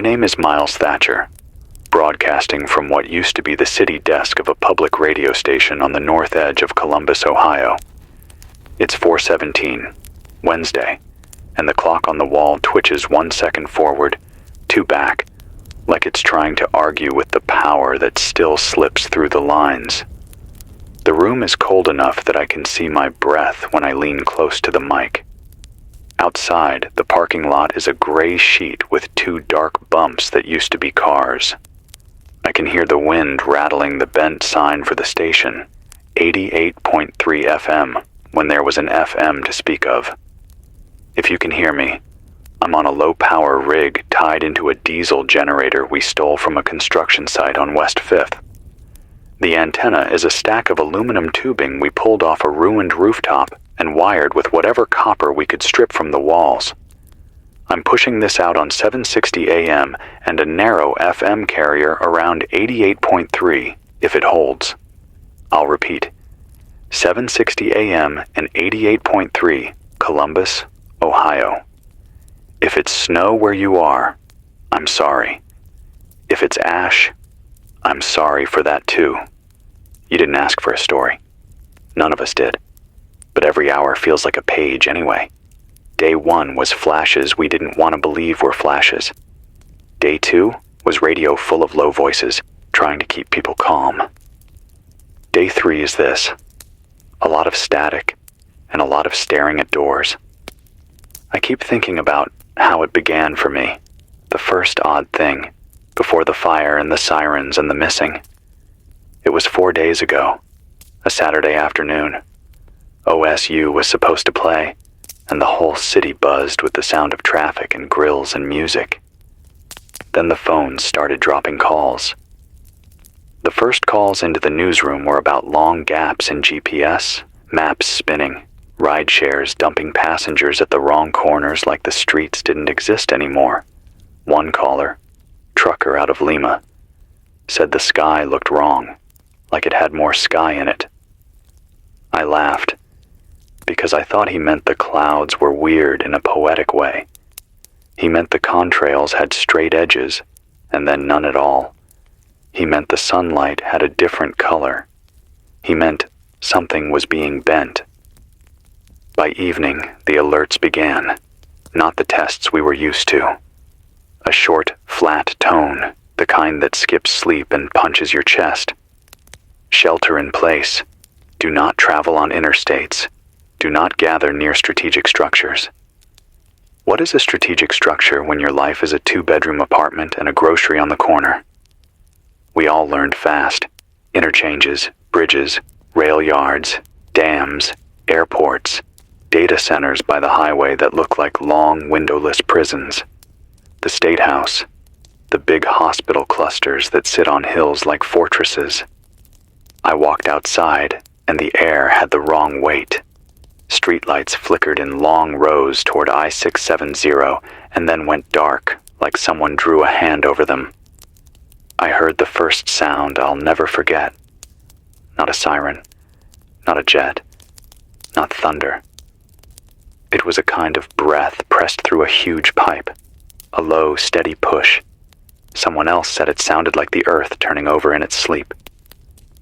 name is Miles Thatcher, broadcasting from what used to be the city desk of a public radio station on the north edge of Columbus, Ohio. It's 4:17, Wednesday, and the clock on the wall twitches 1 second forward, 2 back, like it's trying to argue with the power that still slips through the lines. The room is cold enough that I can see my breath when I lean close to the mic. Outside, the parking lot is a gray sheet with 2 dark bumps that used to be cars. I can hear the wind rattling the bent sign for the station, 88.3 FM, when there was an FM to speak of. If you can hear me, I'm on a low-power rig tied into a diesel generator we stole from a construction site on West 5th. The antenna is a stack of aluminum tubing we pulled off a ruined rooftop and wired with whatever copper we could strip from the walls. I'm pushing this out on 760 AM and a narrow FM carrier around 88.3 if it holds. I'll repeat, 760 AM and 88.3, Columbus, Ohio. If it's snow where you are, I'm sorry. If it's ash, I'm sorry for that too. You didn't ask for a story. None of us did. But every hour feels like a page anyway. Day 1 was flashes we didn't want to believe were flashes. Day 2 was radio full of low voices, trying to keep people calm. Day 3 is this. A lot of static, and a lot of staring at doors. I keep thinking about how it began for me, the first odd thing, before the fire and the sirens and the missing. It was 4 days ago, a Saturday afternoon. OSU was supposed to play, and the whole city buzzed with the sound of traffic and grills and music. Then the phones started dropping calls. The first calls into the newsroom were about long gaps in GPS, maps spinning, ride shares dumping passengers at the wrong corners like the streets didn't exist anymore. One caller, trucker out of Lima, said the sky looked wrong, like it had more sky in it. I laughed, because I thought he meant the clouds were weird in a poetic way. He meant the contrails had straight edges, and then none at all. He meant the sunlight had a different color. He meant something was being bent. By evening, the alerts began, not the tests we were used to. A short, flat tone, the kind that skips sleep and punches your chest. Shelter in place. Do not travel on interstates. Do not gather near strategic structures. What is a strategic structure when your life is a 2-bedroom apartment and a grocery on the corner? We all learned fast. Interchanges, bridges, rail yards, dams, airports, data centers by the highway that look like long windowless prisons. The State House, the big hospital clusters that sit on hills like fortresses. I walked outside and the air had the wrong weight. Streetlights flickered in long rows toward I-670 and then went dark, like someone drew a hand over them. I heard the first sound I'll never forget. Not a siren, not a jet, not thunder. It was a kind of breath pressed through a huge pipe, a low, steady push. Someone else said it sounded like the earth turning over in its sleep.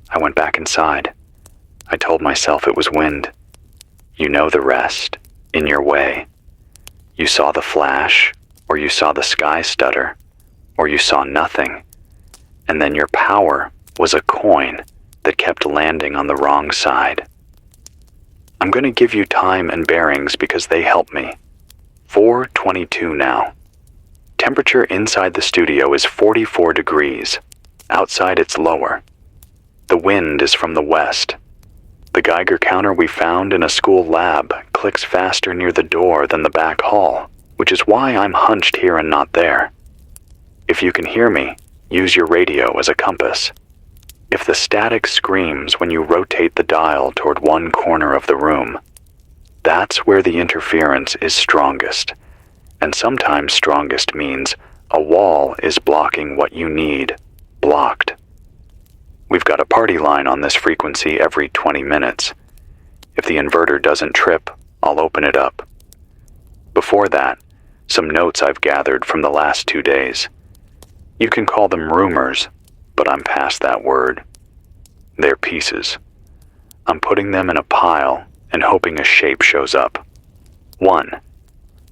I went back inside. I told myself it was wind. You know the rest, in your way. You saw the flash, or you saw the sky stutter, or you saw nothing. And then your power was a coin that kept landing on the wrong side. I'm going to give you time and bearings because they help me. 4:22 now. Temperature inside the studio is 44 degrees. Outside it's lower. The wind is from the west. The Geiger counter we found in a school lab clicks faster near the door than the back hall, which is why I'm hunched here and not there. If you can hear me, use your radio as a compass. If the static screams when you rotate the dial toward one corner of the room, that's where the interference is strongest. And sometimes strongest means a wall is blocking what you need blocked. We've got a party line on this frequency every 20 minutes. If the inverter doesn't trip, I'll open it up. Before that, some notes I've gathered from the last 2 days. You can call them rumors, but I'm past that word. They're pieces. I'm putting them in a pile and hoping a shape shows up. 1.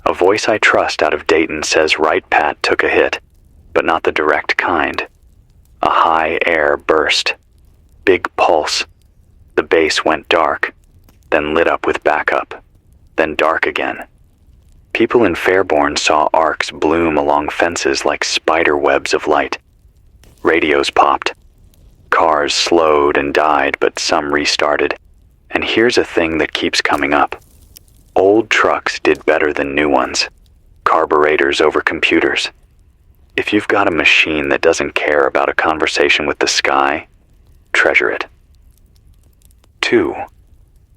A voice I trust out of Dayton says right Pat took a hit, but not the direct kind. A high air burst. Big pulse. The base went dark, then lit up with backup, then dark again. People in Fairborn saw arcs bloom along fences like spider webs of light. Radios popped. Cars slowed and died, but some restarted. And here's a thing that keeps coming up. Old trucks did better than new ones. Carburetors over computers. If you've got a machine that doesn't care about a conversation with the sky, treasure it. 2.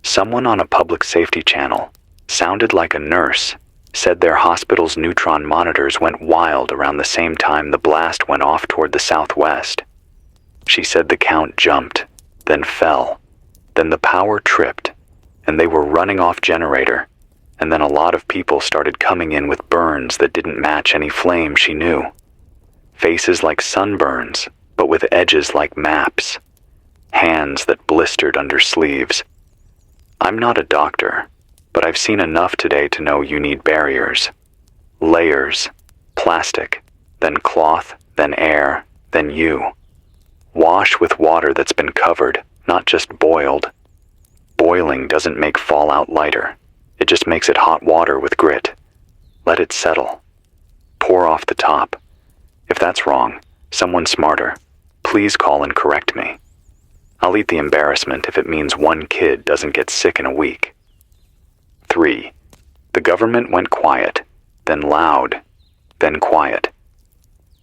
Someone on a public safety channel sounded like a nurse said their hospital's neutron monitors went wild around the same time the blast went off toward the southwest. She said the count jumped, then fell, then the power tripped, and they were running off generator, and then a lot of people started coming in with burns that didn't match any flame she knew. Faces like sunburns, but with edges like maps. Hands that blistered under sleeves. I'm not a doctor, but I've seen enough today to know you need barriers. Layers. Plastic, then cloth, then air, then you. Wash with water that's been covered, not just boiled. Boiling doesn't make fallout lighter. It just makes it hot water with grit. Let it settle. Pour off the top. If that's wrong, someone smarter, please call and correct me. I'll eat the embarrassment if it means one kid doesn't get sick in a week. 3. The government went quiet, then loud, then quiet.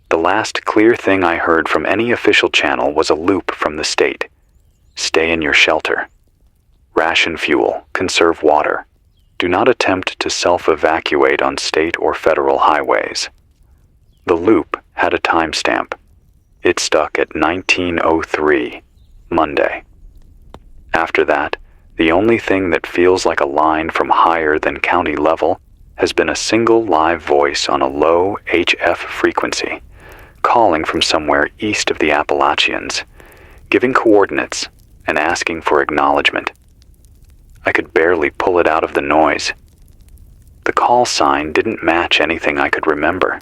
The last clear thing I heard from any official channel was a loop from the state. Stay in your shelter. Ration fuel, conserve water. Do not attempt to self-evacuate on state or federal highways. The loop had a timestamp. It stuck at 1903, Monday. After that, the only thing that feels like a line from higher than county level has been a single live voice on a low HF frequency, calling from somewhere east of the Appalachians, giving coordinates and asking for acknowledgement. I could barely pull it out of the noise. The call sign didn't match anything I could remember.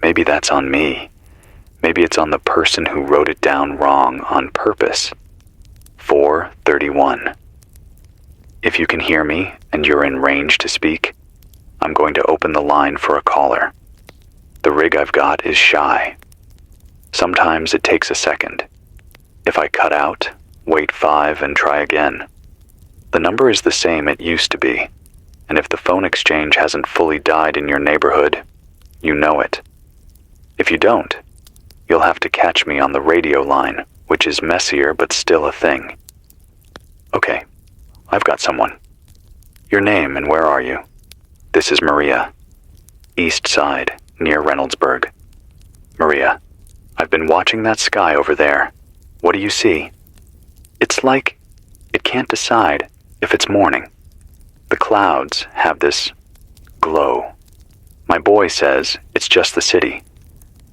Maybe that's on me. Maybe it's on the person who wrote it down wrong on purpose. 4:31. If you can hear me and you're in range to speak, I'm going to open the line for a caller. The rig I've got is shy. Sometimes it takes a second. If I cut out, wait 5 and try again. The number is the same it used to be, and if the phone exchange hasn't fully died in your neighborhood, you know it. If you don't, you'll have to catch me on the radio line, which is messier but still a thing. Okay, I've got someone. Your name and where are you? This is Maria. East Side, near Reynoldsburg. Maria, I've been watching that sky over there. What do you see? It's like it can't decide if it's morning. The clouds have this glow. My boy says it's just the city,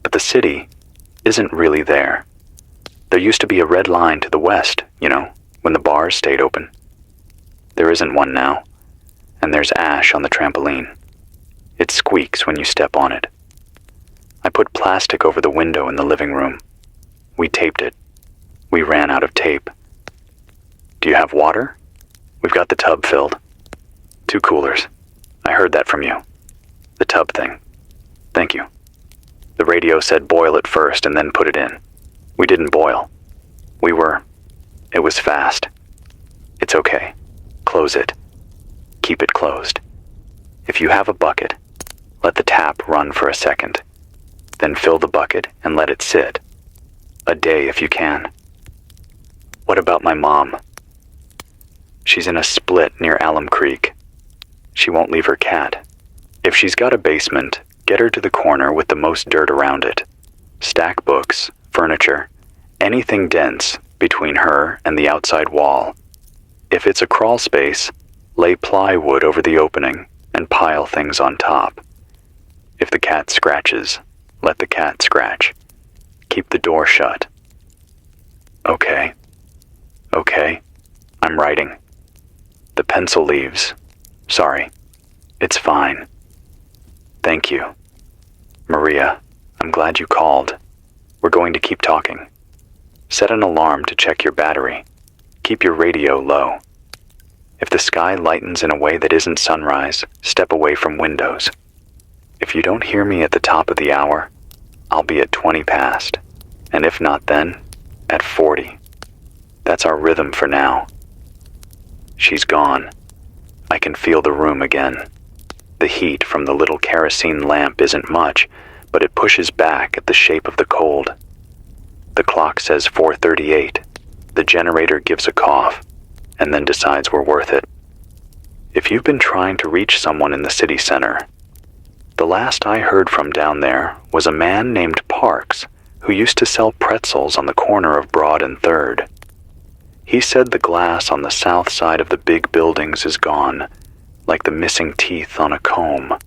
but the city isn't really there. There used to be a red line to the west, when the bars stayed open. There isn't one now, and there's ash on the trampoline. It squeaks when you step on it. I put plastic over the window in the living room. We taped it. We ran out of tape. Do you have water? We've got the tub filled. 2 coolers. I heard that from you. The tub thing. Thank you. The radio said boil it first and then put it in. We didn't boil. It was fast. It's okay. Close it. Keep it closed. If you have a bucket, let the tap run for a second. Then fill the bucket and let it sit. A day if you can. What about my mom? She's in a split near Alum Creek. She won't leave her cat. If she's got a basement, get her to the corner with the most dirt around it. Stack books, furniture, anything dense between her and the outside wall. If it's a crawl space, lay plywood over the opening and pile things on top. If the cat scratches, Let the cat scratch. Keep the door shut. Okay. Okay. I'm writing. The pencil leaves. Sorry. It's fine. Thank you. Maria, I'm glad you called. We're going to keep talking. Set an alarm to check your battery. Keep your radio low. If the sky lightens in a way that isn't sunrise, step away from windows. If you don't hear me at the top of the hour, I'll be at 20 past. And if not then, at 40. That's our rhythm for now. She's gone. I can feel the room again. The heat from the little kerosene lamp isn't much, but it pushes back at the shape of the cold. The clock says 4:38. The generator gives a cough, and then decides we're worth it. If you've been trying to reach someone in the city center, the last I heard from down there was a man named Parks who used to sell pretzels on the corner of Broad and 3rd. He said the glass on the south side of the big buildings is gone, like the missing teeth on a comb.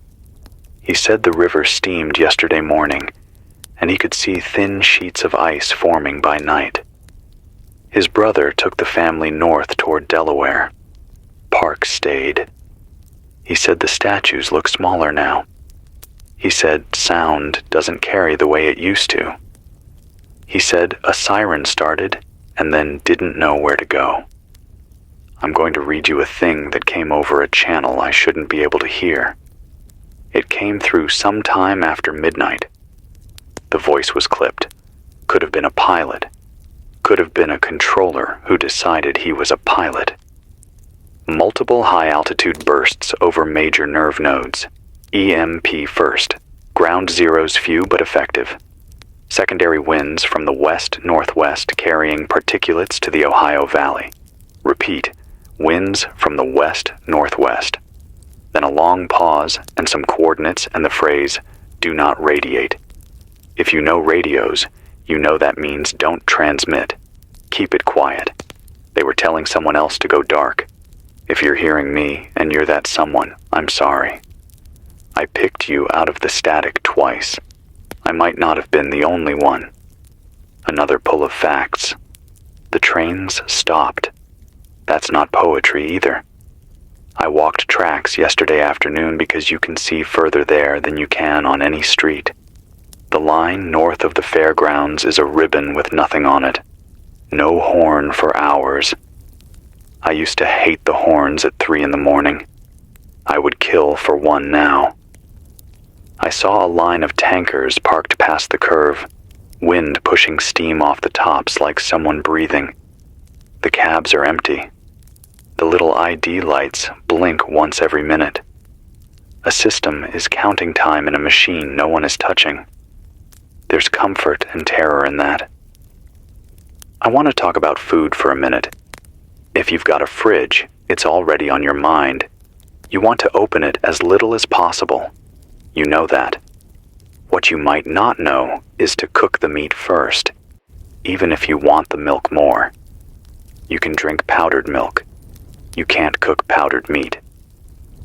He said the river steamed yesterday morning, and he could see thin sheets of ice forming by night. His brother took the family north toward Delaware. Parks stayed. He said the statues look smaller now. He said sound doesn't carry the way it used to. He said a siren started and then didn't know where to go. I'm going to read you a thing that came over a channel I shouldn't be able to hear. It came through sometime after midnight. The voice was clipped. Could have been a pilot. Could have been a controller who decided he was a pilot. Multiple high-altitude bursts over major nerve nodes. EMP first. Ground zeros few but effective. Secondary winds from the west-northwest carrying particulates to the Ohio Valley. Repeat, winds from the west-northwest. Then a long pause and some coordinates and the phrase, do not radiate. If you know radios, you know that means don't transmit. Keep it quiet. They were telling someone else to go dark. If you're hearing me and you're that someone, I'm sorry. I picked you out of the static twice. I might not have been the only one. Another pull of facts. The trains stopped. That's not poetry either. I walked tracks yesterday afternoon because you can see further there than you can on any street. The line north of the fairgrounds is a ribbon with nothing on it. No horn for hours. I used to hate the horns at 3 a.m. I would kill for one now. I saw a line of tankers parked past the curve, wind pushing steam off the tops like someone breathing. The cabs are empty. The little ID lights blink once every minute. A system is counting time in a machine no one is touching. There's comfort and terror in that. I want to talk about food for a minute. If you've got a fridge, it's already on your mind. You want to open it as little as possible. You know that. What you might not know is to cook the meat first, even if you want the milk more. You can drink powdered milk. You can't cook powdered meat.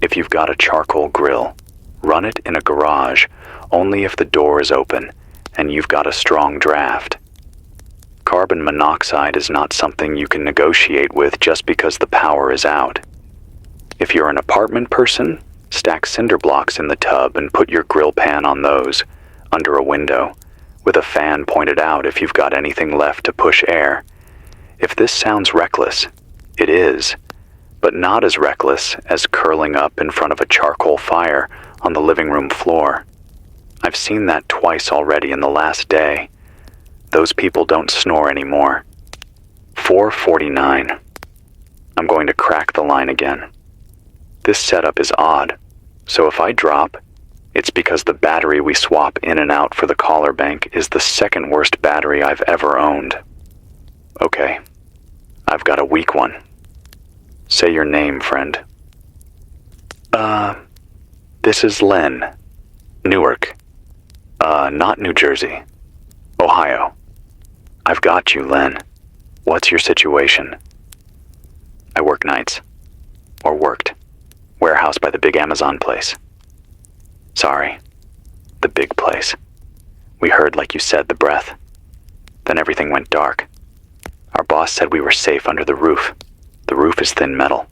If you've got a charcoal grill, run it in a garage only if the door is open and you've got a strong draft. Carbon monoxide is not something you can negotiate with just because the power is out. If you're an apartment person, stack cinder blocks in the tub and put your grill pan on those, under a window, with a fan pointed out if you've got anything left to push air. If this sounds reckless, it is, but not as reckless as curling up in front of a charcoal fire on the living room floor. I've seen that twice already in the last day. Those people don't snore anymore. 4:49. I'm going to crack the line again. This setup is odd, so if I drop, it's because the battery we swap in and out for the collar bank is the second worst battery I've ever owned. Okay, I've got a weak one. Say your name, friend. This is Len. Newark. Not New Jersey. Ohio. I've got you, Len. What's your situation? I work nights. Or worked. Warehouse by the big Amazon place. Sorry. The big place. We heard, like you said, the breath. Then everything went dark. Our boss said we were safe under the roof. The roof is thin metal.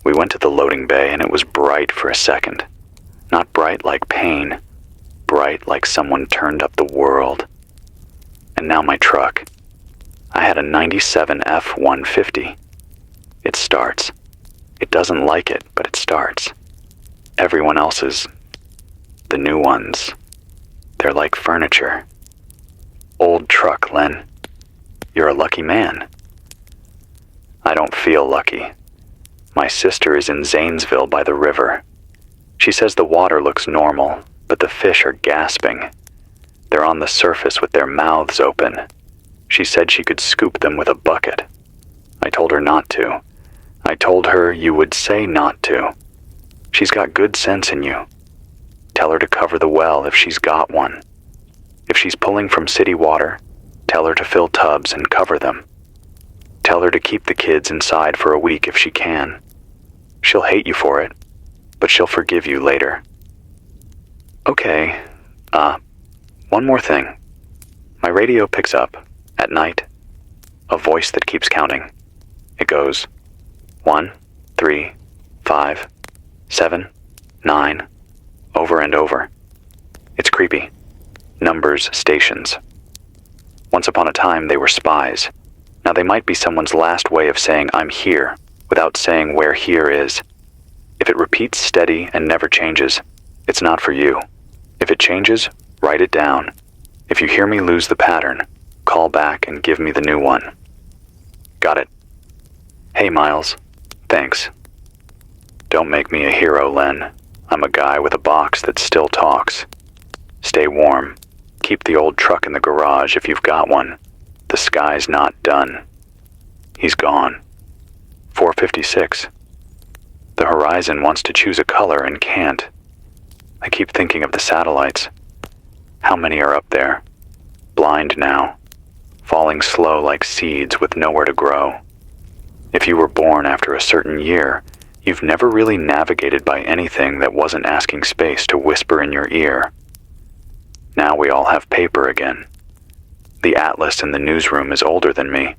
We went to the loading bay and it was bright for a second. Not bright like pain, bright like someone turned up the world. And now my truck. I had a 97 F-150. It starts. It doesn't like it, but it starts. Everyone else's, the new ones, they're like furniture. Old truck, Len. You're a lucky man. I don't feel lucky. My sister is in Zanesville by the river. She says the water looks normal, but the fish are gasping. They're on the surface with their mouths open. She said she could scoop them with a bucket. I told her not to. I told her you would say not to. She's got good sense in you. Tell her to cover the well if she's got one. If she's pulling from city water, tell her to fill tubs and cover them. Tell her to keep the kids inside for a week if she can. She'll hate you for it, but she'll forgive you later. Okay, one more thing. My radio picks up, at night, a voice that keeps counting. It goes, 1, 3, 5, 7, 9, over and over. It's creepy. Numbers, stations. Once upon a time, they were spies. Now they might be someone's last way of saying I'm here, without saying where here is. If it repeats steady and never changes, it's not for you. If it changes, write it down. If you hear me lose the pattern, call back and give me the new one. Got it. Hey, Miles. Thanks. Don't make me a hero, Len. I'm a guy with a box that still talks. Stay warm. Keep the old truck in the garage if you've got one. The sky's not done. He's gone. 4:56. The horizon wants to choose a color and can't. I keep thinking of the satellites. How many are up there? Blind now. Falling slow like seeds with nowhere to grow. If you were born after a certain year, you've never really navigated by anything that wasn't asking space to whisper in your ear. Now we all have paper again. The atlas in the newsroom is older than me.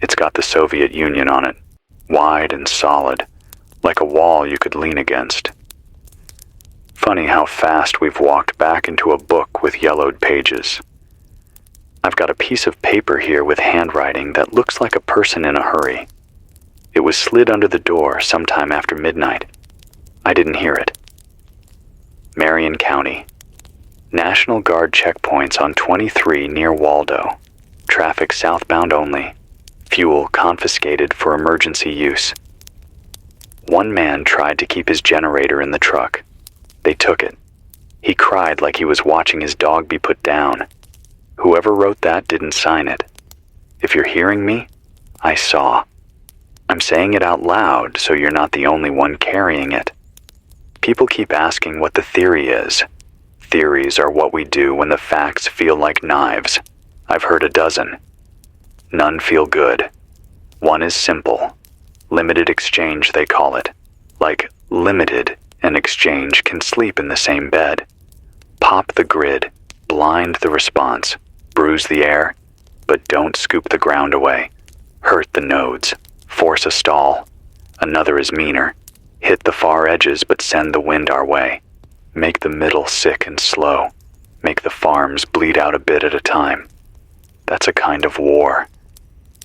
It's got the Soviet Union on it, wide and solid, like a wall you could lean against. Funny how fast we've walked back into a book with yellowed pages. I've got a piece of paper here with handwriting that looks like a person in a hurry. It was slid under the door sometime after midnight. I didn't hear it. Marion County. National Guard checkpoints on 23 near Waldo. Traffic southbound only. Fuel confiscated for emergency use. One man tried to keep his generator in the truck. They took it. He cried like he was watching his dog be put down. Whoever wrote that didn't sign it. If you're hearing me, I saw. I'm saying it out loud so you're not the only one carrying it. People keep asking what the theory is. Theories are what we do when the facts feel like knives. I've heard a dozen. None feel good. One is simple. Limited exchange, they call it. Like limited and exchange can sleep in the same bed. Pop the grid, blind the response, bruise the air, but don't scoop the ground away. Hurt the nodes, force a stall. Another is meaner. Hit the far edges but send the wind our way. Make the middle sick and slow. Make the farms bleed out a bit at a time. That's a kind of war.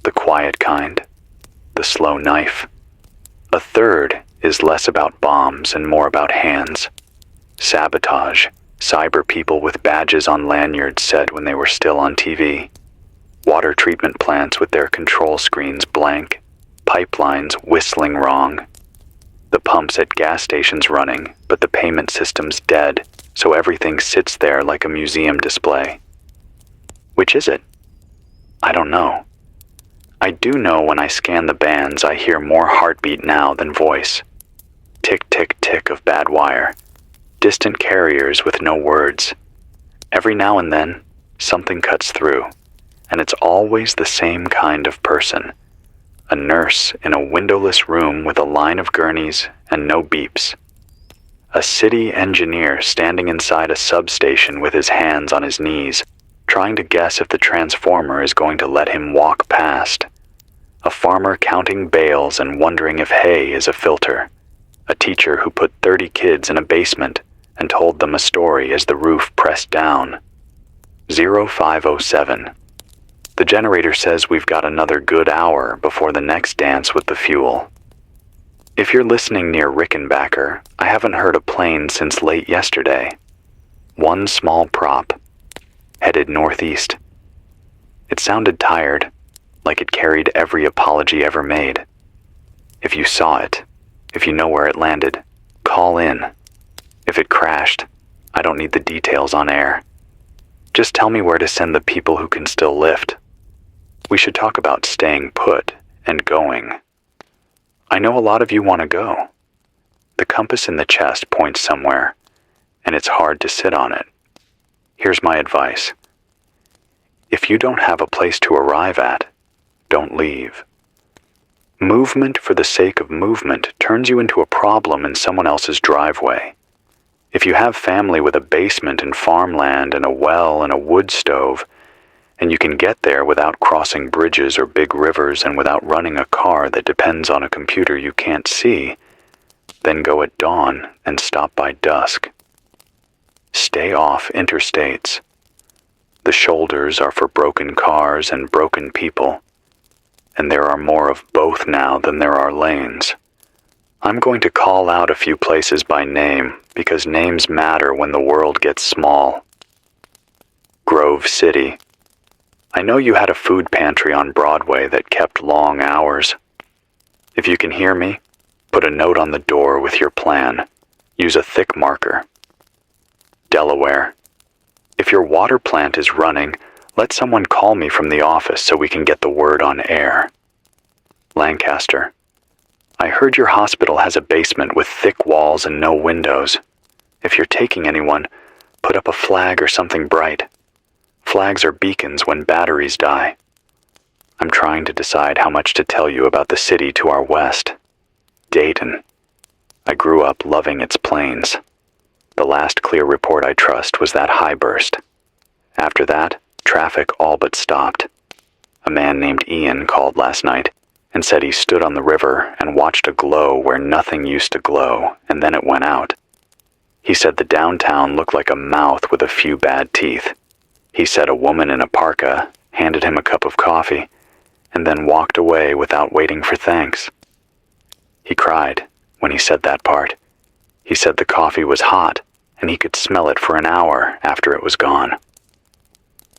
The quiet kind. The slow knife. A third is less about bombs and more about hands. Sabotage, cyber people with badges on lanyards said when they were still on TV. Water treatment plants with their control screens blank. Pipelines whistling wrong. The pumps at gas stations running, but the payment system's dead, so everything sits there like a museum display. Which is it? I don't know. I do know when I scan the bands I hear more heartbeat now than voice. Tick, tick, tick of bad wire. Distant carriers with no words. Every now and then, something cuts through, and it's always the same kind of person. A nurse in a windowless room with a line of gurneys and no beeps. A city engineer standing inside a substation with his hands on his knees, trying to guess if the transformer is going to let him walk past. A farmer counting bales and wondering if hay is a filter. A teacher who put 30 kids in a basement and told them a story as the roof pressed down. 0507. The generator says we've got another good hour before the next dance with the fuel. If you're listening near Rickenbacker, I haven't heard a plane since late yesterday. One small prop, headed northeast. It sounded tired, like it carried every apology ever made. If you saw it, if you know where it landed, call in. If it crashed, I don't need the details on air. Just tell me where to send the people who can still lift. We should talk about staying put and going. I know a lot of you want to go. The compass in the chest points somewhere, and it's hard to sit on it. Here's my advice. If you don't have a place to arrive at, don't leave. Movement for the sake of movement turns you into a problem in someone else's driveway. If you have family with a basement and farmland and a well and a wood stove, and you can get there without crossing bridges or big rivers and without running a car that depends on a computer you can't see, then go at dawn and stop by dusk. Stay off interstates. The shoulders are for broken cars and broken people, and there are more of both now than there are lanes. I'm going to call out a few places by name because names matter when the world gets small. Grove City. I know you had a food pantry on Broadway that kept long hours. If you can hear me, put a note on the door with your plan. Use a thick marker. Delaware. If your water plant is running, let someone call me from the office so we can get the word on air. Lancaster. I heard your hospital has a basement with thick walls and no windows. If you're taking anyone, put up a flag or something bright. Flags are beacons when batteries die. I'm trying to decide how much to tell you about the city to our west. Dayton. I grew up loving its plains. The last clear report I trust was that high burst. After that, traffic all but stopped. A man named Ian called last night and said he stood on the river and watched a glow where nothing used to glow, and then it went out. He said the downtown looked like a mouth with a few bad teeth. He said a woman in a parka handed him a cup of coffee and then walked away without waiting for thanks. He cried when he said that part. He said the coffee was hot and he could smell it for an hour after it was gone.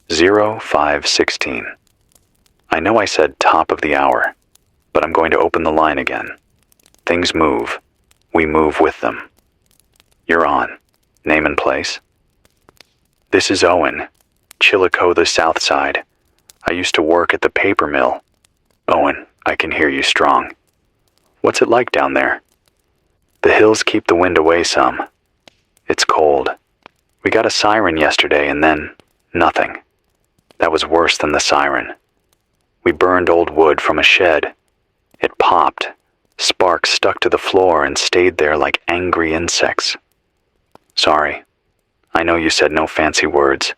0516. I know I said top of the hour, but I'm going to open the line again. Things move. We move with them. You're on. Name and place. This is Owen. Chillicothe, South Side. I used to work at the paper mill. Owen, I can hear you strong. What's it like down there? The hills keep the wind away some. It's cold. We got a siren yesterday and then nothing. That was worse than the siren. We burned old wood from a shed. It popped. Sparks stuck to the floor and stayed there like angry insects. Sorry. I know you said no fancy words.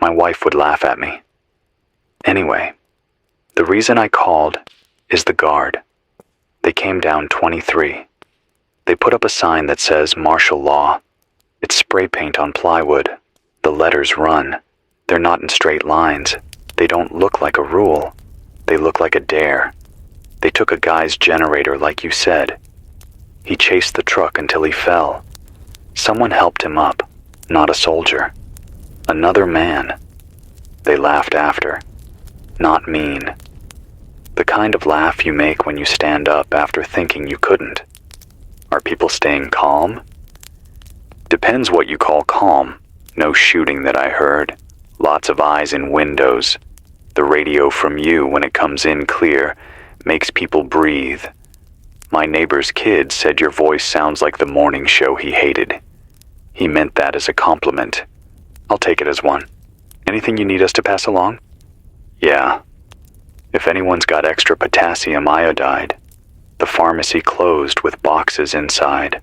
My wife would laugh at me. Anyway, the reason I called is the guard. They came down 23. They put up a sign that says martial law. It's spray paint on plywood. The letters run. They're not in straight lines. They don't look like a rule. They look like a dare. They took a guy's generator like you said. He chased the truck until he fell. Someone helped him up, not a soldier. Another man. They laughed after. Not mean. The kind of laugh you make when you stand up after thinking you couldn't. Are people staying calm? Depends what you call calm. No shooting that I heard. Lots of eyes in windows. The radio from you, when it comes in clear, makes people breathe. My neighbor's kid said your voice sounds like the morning show he hated. He meant that as a compliment. I'll take it as one. Anything you need us to pass along? Yeah. If anyone's got extra potassium iodide, the pharmacy closed with boxes inside.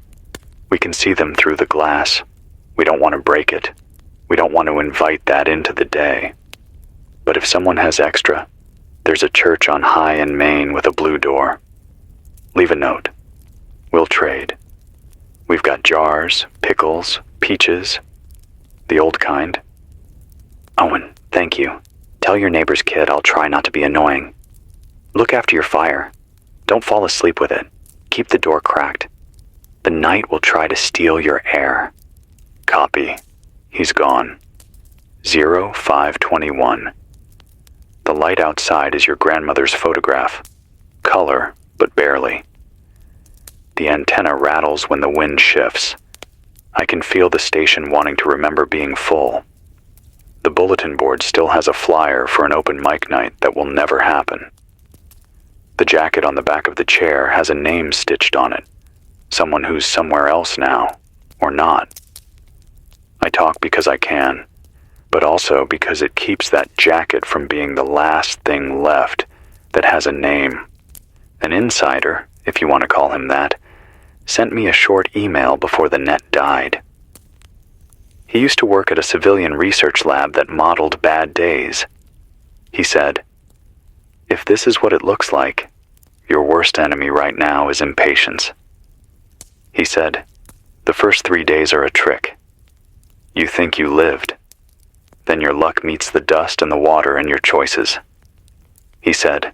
We can see them through the glass. We don't want to break it. We don't want to invite that into the day. But if someone has extra, there's a church on High in Maine with a blue door. Leave a note. We'll trade. We've got jars, pickles, peaches, the old kind. Owen, thank you. Tell your neighbor's kid I'll try not to be annoying. Look after your fire. Don't fall asleep with it. Keep the door cracked. The night will try to steal your air. Copy. He's gone. 0521. The light outside is your grandmother's photograph. Color, but barely. The antenna rattles when the wind shifts. I can feel the station wanting to remember being full. The bulletin board still has a flyer for an open mic night that will never happen. The jacket on the back of the chair has a name stitched on it. Someone who's somewhere else now, or not. I talk because I can, but also because it keeps that jacket from being the last thing left that has a name. An insider, if you want to call him that, sent me a short email before the net died. He used to work at a civilian research lab that modeled bad days. He said, "If this is what it looks like, your worst enemy right now is impatience." He said, "The first 3 days are a trick. You think you lived. Then your luck meets the dust and the water and your choices." He said,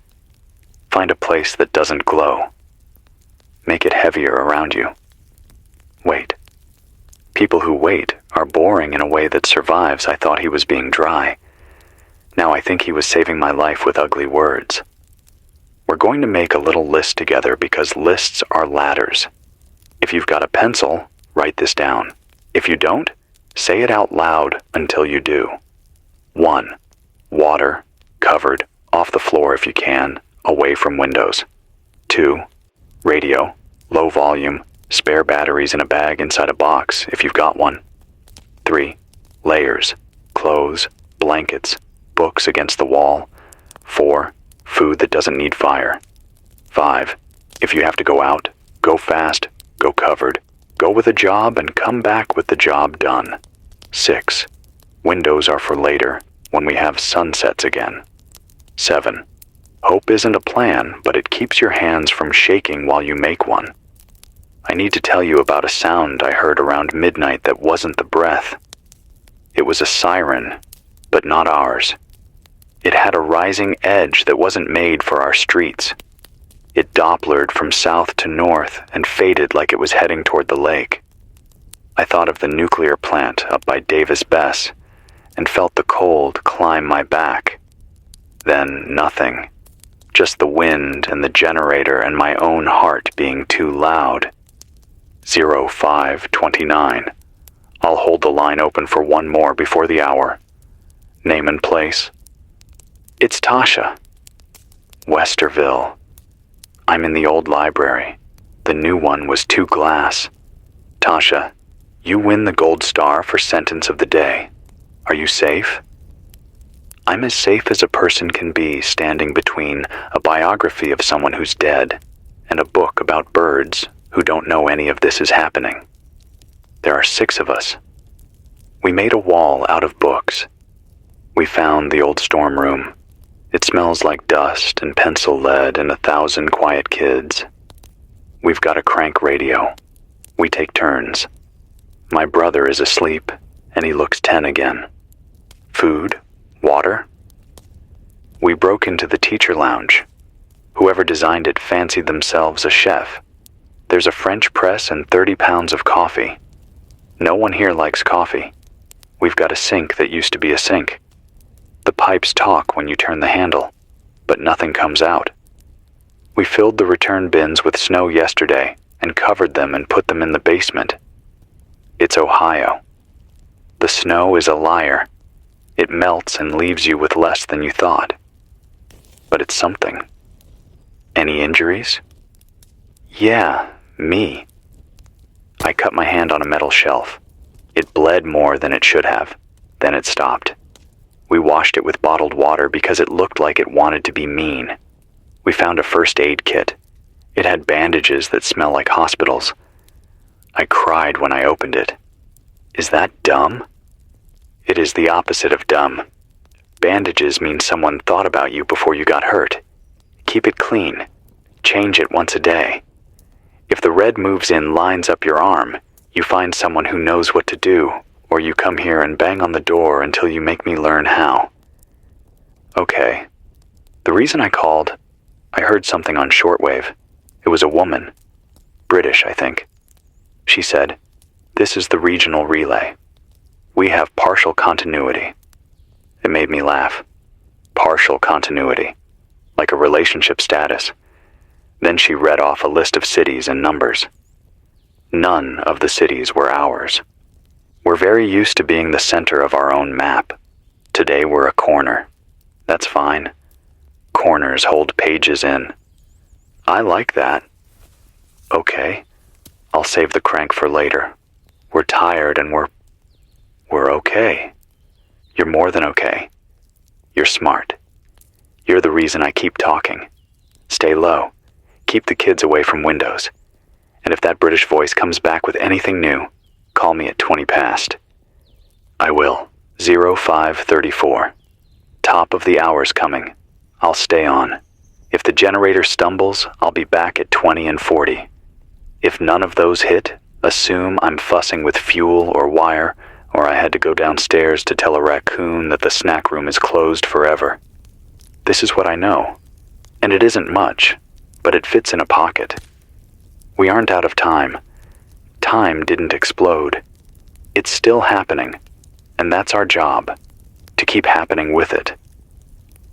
"Find a place that doesn't glow. Make it heavier around you. Wait. People who wait are boring in a way that survives." I thought he was being dry. Now I think he was saving my life with ugly words. We're going to make a little list together because lists are ladders. If you've got a pencil, write this down. If you don't, say it out loud until you do. 1. Water, covered, off the floor if you can, away from windows. 2. Radio, low volume, spare batteries in a bag inside a box if you've got one. 3. Layers, clothes, blankets, books against the wall. 4. Food that doesn't need fire. 5. If you have to go out, go fast, go covered, go with a job and come back with the job done. 6. Windows are for later, when we have sunsets again. 7. Hope isn't a plan, but it keeps your hands from shaking while you make one. I need to tell you about a sound I heard around midnight that wasn't the breath. It was a siren, but not ours. It had a rising edge that wasn't made for our streets. It Dopplered from south to north and faded like it was heading toward the lake. I thought of the nuclear plant up by Davis Bess and felt the cold climb my back. Then nothing. Just the wind and the generator and my own heart being too loud. 0529. I'll hold the line open for one more before the hour. Name and place. It's Tasha. Westerville. I'm in the old library. The new one was too glass. Tasha, you win the gold star for sentence of the day. Are you safe? I'm as safe as a person can be standing between a biography of someone who's dead and a book about birds who don't know any of this is happening. There are 6 of us. We made a wall out of books. We found the old storm room. It smells like dust and pencil lead and 1,000 quiet kids. We've got a crank radio. We take turns. My brother is asleep, and he looks 10 again. Food? Water? We broke into the teacher lounge. Whoever designed it fancied themselves a chef. There's a French press and 30 pounds of coffee. No one here likes coffee. We've got a sink that used to be a sink. The pipes talk when you turn the handle, but nothing comes out. We filled the return bins with snow yesterday and covered them and put them in the basement. It's Ohio. The snow is a liar. It melts and leaves you with less than you thought. But it's something. Any injuries? Yeah, me. I cut my hand on a metal shelf. It bled more than it should have. Then it stopped. We washed it with bottled water because it looked like it wanted to be mean. We found a first aid kit. It had bandages that smell like hospitals. I cried when I opened it. Is that dumb? It is the opposite of dumb. Bandages mean someone thought about you before you got hurt. Keep it clean. Change it once a day. If the red moves in lines up your arm, you find someone who knows what to do, or you come here and bang on the door until you make me learn how. Okay. The reason I called, I heard something on shortwave. It was a woman. British, I think. She said, "This is the regional relay. We have partial continuity." It made me laugh. Partial continuity. Like a relationship status. Then she read off a list of cities and numbers. None of the cities were ours. We're very used to being the center of our own map. Today we're a corner. That's fine. Corners hold pages in. I like that. Okay. I'll save the crank for later. We're tired and we're okay. You're more than okay. You're smart. You're the reason I keep talking. Stay low. Keep the kids away from windows. And if that British voice comes back with anything new, call me at 20 past. I will. 0534. Top of the hour's coming. I'll stay on. If the generator stumbles, I'll be back at 20 and 40. If none of those hit, assume I'm fussing with fuel or wire, or I had to go downstairs to tell a raccoon that the snack room is closed forever. This is what I know. And it isn't much, but it fits in a pocket. We aren't out of time. Time didn't explode. It's still happening, and that's our job, to keep happening with it.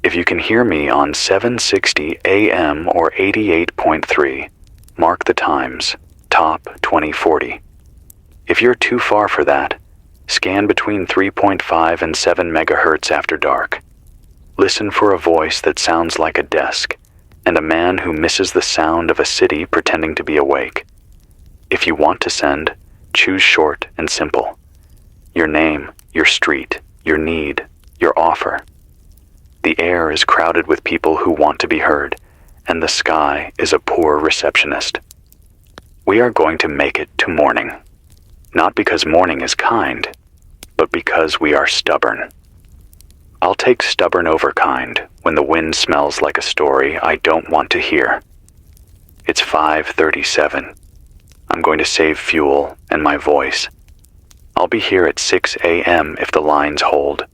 If you can hear me on 760 AM or 88.3, mark the times, top 2040. If you're too far for that, scan between 3.5 and 7 megahertz after dark. Listen for a voice that sounds like a desk, and a man who misses the sound of a city pretending to be awake. If you want to send, choose short and simple. Your name, your street, your need, your offer. The air is crowded with people who want to be heard, and the sky is a poor receptionist. We are going to make it to morning. Not because morning is kind, but because we are stubborn. I'll take stubborn over kind when the wind smells like a story I don't want to hear. It's 5:37. I'm going to save fuel and my voice. I'll be here at 6 a.m. if the lines hold.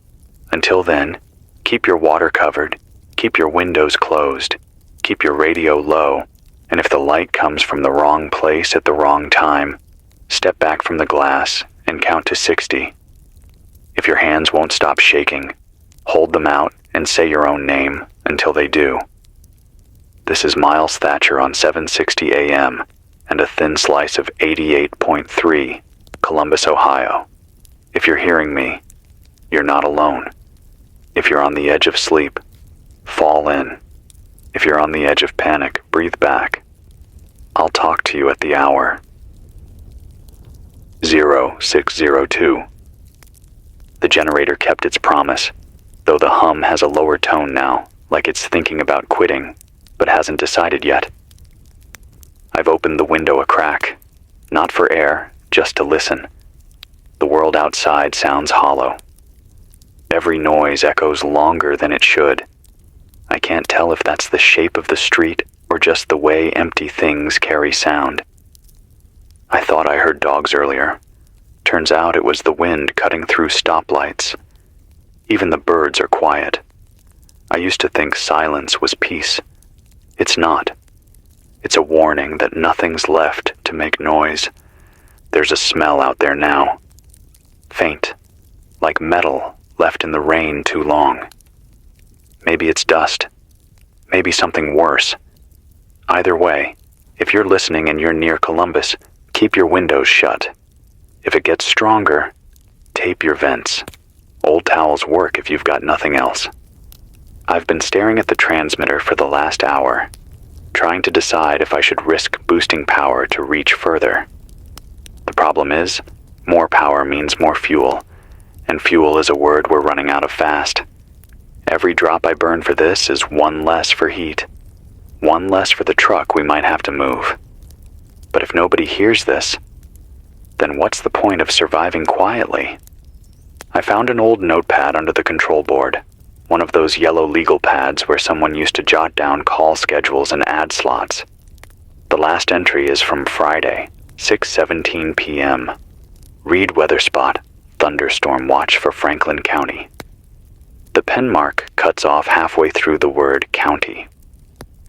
Until then, keep your water covered, keep your windows closed, keep your radio low, and if the light comes from the wrong place at the wrong time, step back from the glass and count to 60. If your hands won't stop shaking, hold them out and say your own name until they do. This is Miles Thatcher on 760 AM and a thin slice of 88.3, Columbus, Ohio. If you're hearing me, you're not alone. If you're on the edge of sleep, fall in. If you're on the edge of panic, breathe back. I'll talk to you at the hour. 0602. The generator kept its promise, though the hum has a lower tone now, like it's thinking about quitting, but hasn't decided yet. I've opened the window a crack, not for air, just to listen. The world outside sounds hollow. Every noise echoes longer than it should. I can't tell if that's the shape of the street or just the way empty things carry sound. I thought I heard dogs earlier. Turns out it was the wind cutting through stoplights. Even the birds are quiet. I used to think silence was peace. It's not. It's a warning that nothing's left to make noise. There's a smell out there now. Faint, like metal left in the rain too long. Maybe it's dust. Maybe something worse. Either way, if you're listening and you're near Columbus, keep your windows shut. If it gets stronger, tape your vents. Old towels work if you've got nothing else. I've been staring at the transmitter for the last hour, trying to decide if I should risk boosting power to reach further. The problem is, more power means more fuel, and fuel is a word we're running out of fast. Every drop I burn for this is one less for heat, one less for the truck we might have to move. But if nobody hears this, then what's the point of surviving quietly? I found an old notepad under the control board, one of those yellow legal pads where someone used to jot down call schedules and ad slots. The last entry is from Friday, 6:17 p.m. Read weather spot, thunderstorm watch for Franklin County. The pen mark cuts off halfway through the word county.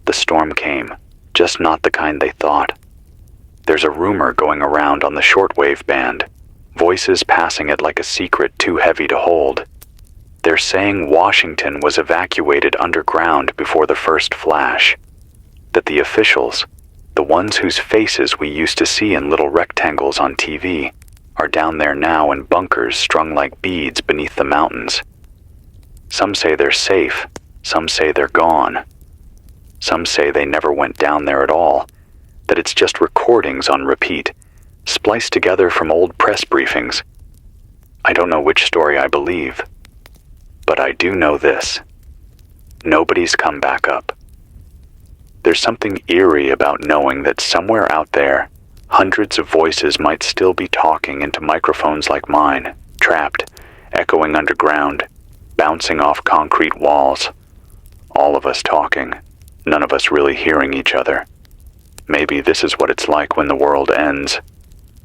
The storm came, just not the kind they thought. There's a rumor going around on the shortwave band, voices passing it like a secret too heavy to hold. They're saying Washington was evacuated underground before the first flash. That the officials, the ones whose faces we used to see in little rectangles on TV, are down there now in bunkers strung like beads beneath the mountains. Some say they're safe, some say they're gone. Some say they never went down there at all, that it's just recordings on repeat, spliced together from old press briefings. I don't know which story I believe, but I do know this. Nobody's come back up. There's something eerie about knowing that somewhere out there, hundreds of voices might still be talking into microphones like mine, trapped, echoing underground, bouncing off concrete walls. All of us talking, none of us really hearing each other. Maybe this is what it's like when the world ends.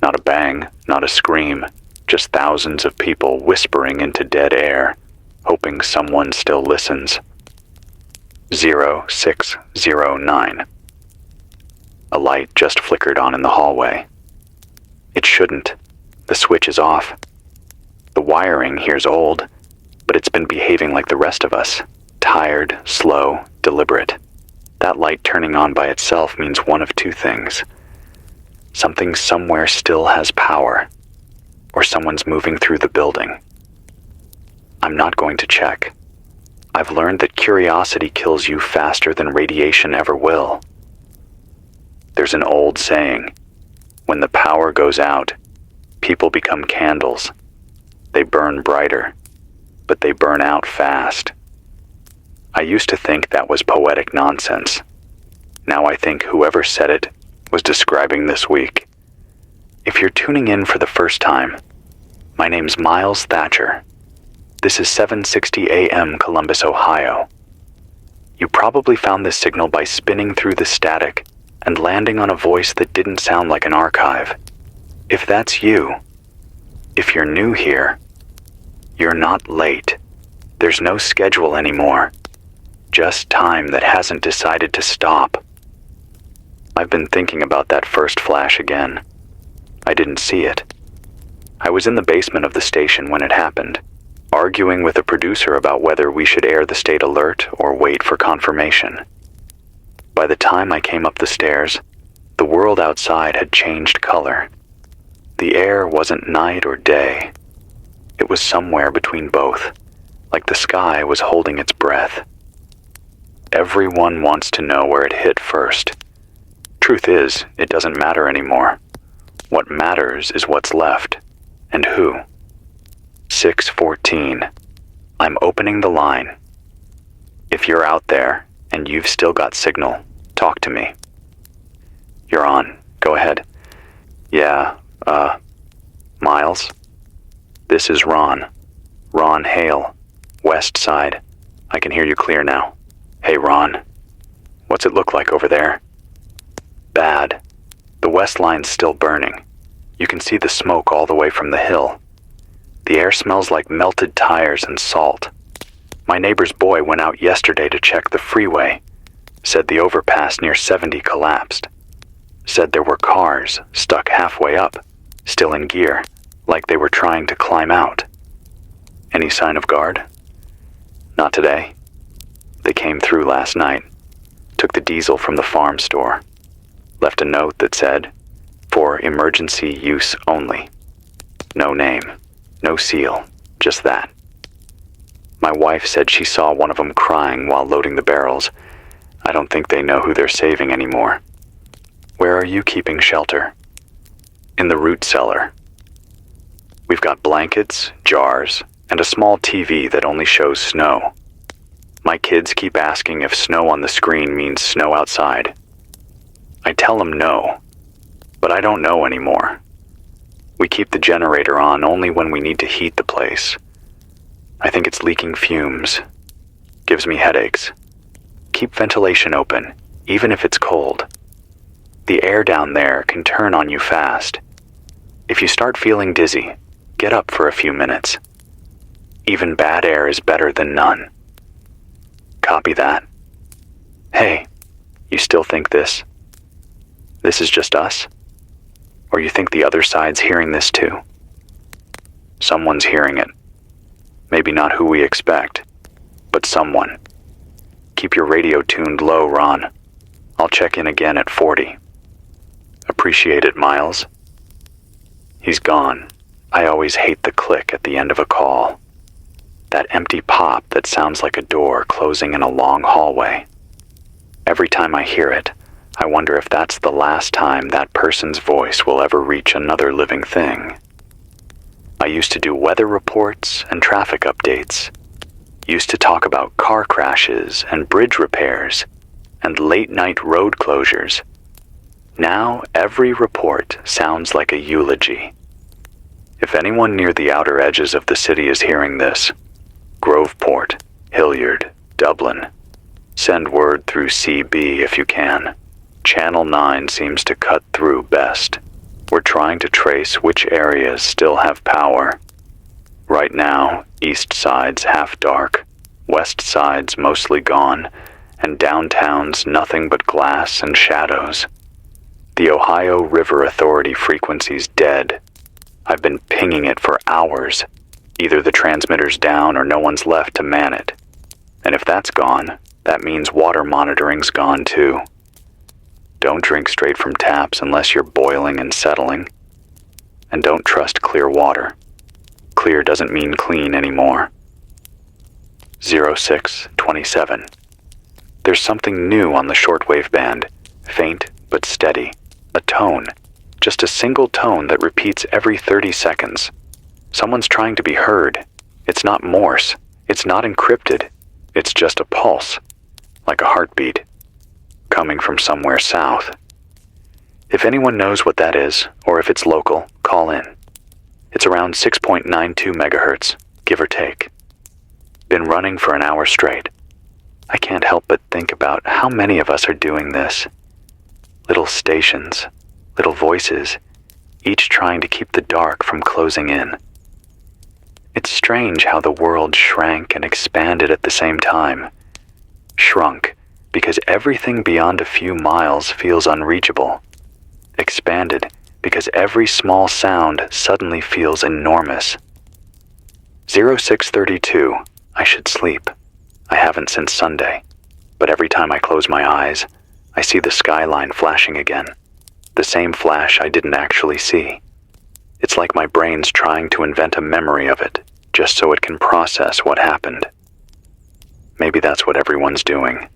Not a bang, not a scream, just thousands of people whispering into dead air, hoping someone still listens. 0609. A light just flickered on in the hallway. It shouldn't. The switch is off. The wiring here's old, but it's been behaving like the rest of us. Tired, slow, deliberate. That light turning on by itself means one of two things. Something somewhere still has power, or someone's moving through the building. I'm not going to check. I've learned that curiosity kills you faster than radiation ever will. There's an old saying, when the power goes out, people become candles. They burn brighter, but they burn out fast. I used to think that was poetic nonsense. Now I think whoever said it was describing this week. If you're tuning in for the first time, my name's Miles Thatcher. This is 7:60 a.m. Columbus, Ohio. You probably found this signal by spinning through the static and landing on a voice that didn't sound like an archive. If that's you, if you're new here, you're not late. There's no schedule anymore. Just time that hasn't decided to stop. I've been thinking about that first flash again. I didn't see it. I was in the basement of the station when it happened, arguing with a producer about whether we should air the state alert or wait for confirmation. By the time I came up the stairs, the world outside had changed color. The air wasn't night or day. It was somewhere between both, like the sky was holding its breath. Everyone wants to know where it hit first. Truth is, it doesn't matter anymore. What matters is what's left, and who. 614. I'm opening the line. If you're out there, and you've still got signal, talk to me. You're on. Go ahead. Yeah, Miles? This is Ron. Ron Hale. West Side. I can hear you clear now. Hey, Ron. What's it look like over there? Bad. The west line's still burning. You can see the smoke all the way from the hill. The air smells like melted tires and salt. My neighbor's boy went out yesterday to check the freeway. Said the overpass near 70 collapsed. Said there were cars stuck halfway up, still in gear, like they were trying to climb out. Any sign of guard? Not today. They came through last night, took the diesel from the farm store, left a note that said, for emergency use only. No name, no seal, just that. My wife said she saw one of them crying while loading the barrels. I don't think they know who they're saving anymore. Where are you keeping shelter? In the root cellar. We've got blankets, jars, and a small TV that only shows snow. My kids keep asking if snow on the screen means snow outside. I tell them no, but I don't know anymore. We keep the generator on only when we need to heat the place. I think it's leaking fumes. Gives me headaches. Keep ventilation open, even if it's cold. The air down there can turn on you fast. If you start feeling dizzy, get up for a few minutes. Even bad air is better than none. Copy that. Hey, you still think this? This is just us? Or you think the other side's hearing this too? Someone's hearing it. Maybe not who we expect, but someone. Keep your radio tuned low, Ron. I'll check in again at 40. Appreciate it, Miles. He's gone. I always hate the click at the end of a call. That empty pop that sounds like a door closing in a long hallway. Every time I hear it, I wonder if that's the last time that person's voice will ever reach another living thing. I used to do weather reports and traffic updates. Used to talk about car crashes and bridge repairs and late-night road closures. Now every report sounds like a eulogy. If anyone near the outer edges of the city is hearing this, Groveport, Hilliard, Dublin, send word through CB if you can. Channel 9 seems to cut through best. We're trying to trace which areas still have power. Right now, east side's half dark, west side's mostly gone, and downtown's nothing but glass and shadows. The Ohio River Authority frequency's dead. I've been pinging it for hours. Either the transmitter's down or no one's left to man it. And if that's gone, that means water monitoring's gone too. Don't drink straight from taps unless you're boiling and settling. And don't trust clear water. Clear doesn't mean clean anymore. 0627. There's something new on the shortwave band. Faint but steady. A tone. Just a single tone that repeats every 30 seconds. Someone's trying to be heard. It's not Morse. It's not encrypted. It's just a pulse. Like a heartbeat. Coming from somewhere south. If anyone knows what that is, or if it's local, call in. It's around 6.92 megahertz, give or take. Been running for an hour straight. I can't help but think about how many of us are doing this. Little stations, little voices, each trying to keep the dark from closing in. It's strange how the world shrank and expanded at the same time. Shrunk, because everything beyond a few miles feels unreachable. Expanded, because every small sound suddenly feels enormous. 0632, I should sleep. I haven't since Sunday, but every time I close my eyes, I see the skyline flashing again. The same flash I didn't actually see. It's like my brain's trying to invent a memory of it, just so it can process what happened. Maybe that's what everyone's doing.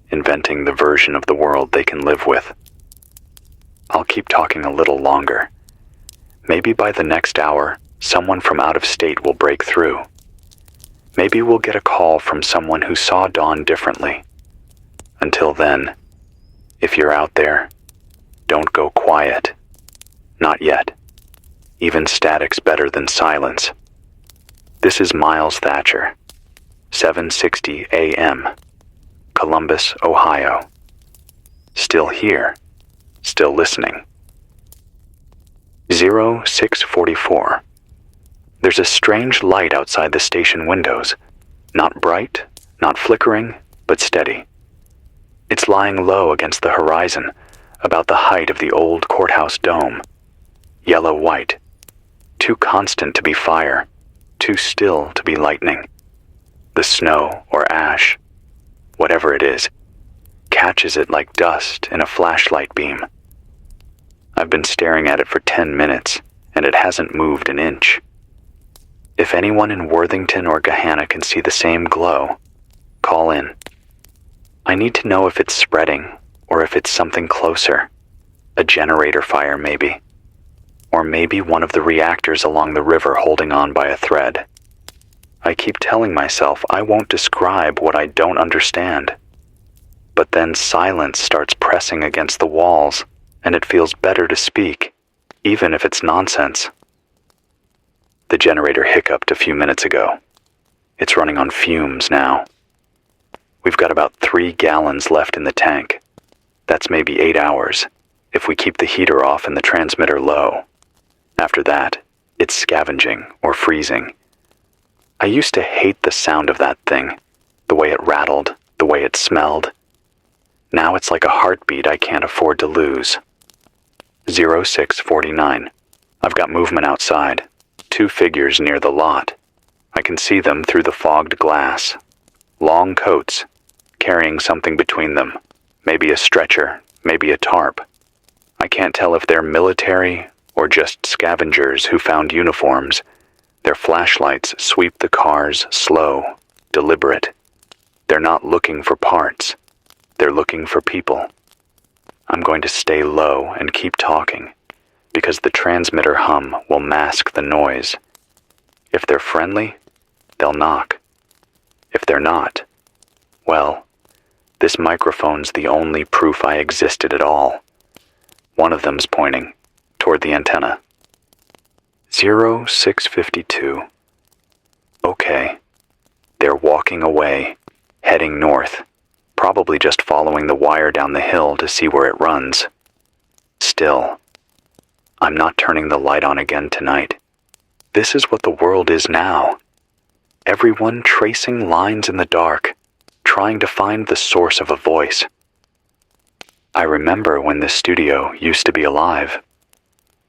Inventing the version of the world they can live with. I'll keep talking a little longer. Maybe by the next hour, someone from out of state will break through. Maybe we'll get a call from someone who saw dawn differently. Until then, if you're out there, don't go quiet. Not yet. Even static's better than silence. This is Miles Thatcher, 7:60 a.m., Columbus, Ohio. Still here, still listening. 0644. There's a strange light outside the station windows. Not bright, not flickering, but steady. It's lying low against the horizon, about the height of the old courthouse dome. Yellow-white. Too constant to be fire, too still to be lightning. The snow or ash, whatever it is, catches it like dust in a flashlight beam. I've been staring at it for 10 minutes, and it hasn't moved an inch. If anyone in Worthington or Gahanna can see the same glow, call in. I need to know if it's spreading, or if it's something closer. A generator fire, maybe. Or maybe one of the reactors along the river holding on by a thread. I keep telling myself I won't describe what I don't understand. But then silence starts pressing against the walls, and it feels better to speak. even if it's nonsense. The generator hiccuped a few minutes ago. It's running on fumes now. We've got about 3 gallons left in the tank. That's maybe 8 hours, if we keep the heater off and the transmitter low. After that, it's scavenging or freezing. I used to hate the sound of that thing, the way it rattled, the way it smelled. Now it's like a heartbeat I can't afford to lose. 0649. I've got movement outside. 2 figures near the lot. I can see them through the fogged glass. Long coats, carrying something between them. Maybe a stretcher, maybe a tarp. I can't tell if they're military or just scavengers who found uniforms. Their flashlights sweep the cars slow, deliberate. They're not looking for parts. They're looking for people. I'm going to stay low and keep talking, because the transmitter hum will mask the noise. If they're friendly, they'll knock. If they're not, well, this microphone's the only proof I existed at all. One of them's pointing toward the antenna. 0652. Okay. They're walking away, heading north, probably just following the wire down the hill to see where it runs. Still, I'm not turning the light on again tonight. This is what the world is now. Everyone tracing lines in the dark, trying to find the source of a voice. I remember when this studio used to be alive,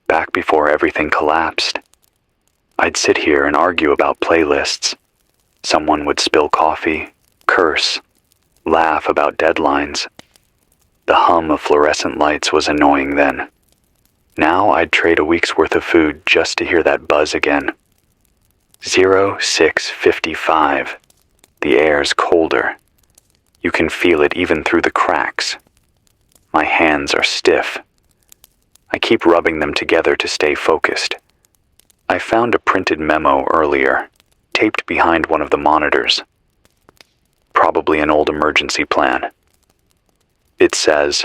back before everything collapsed. I'd sit here and argue about playlists. Someone would spill coffee, curse, laugh about deadlines. The hum of fluorescent lights was annoying then. Now I'd trade a week's worth of food just to hear that buzz again. 0655. The air's colder. You can feel it even through the cracks. My hands are stiff. I keep rubbing them together to stay focused. I found a printed memo earlier, taped behind one of the monitors. Probably an old emergency plan. It says,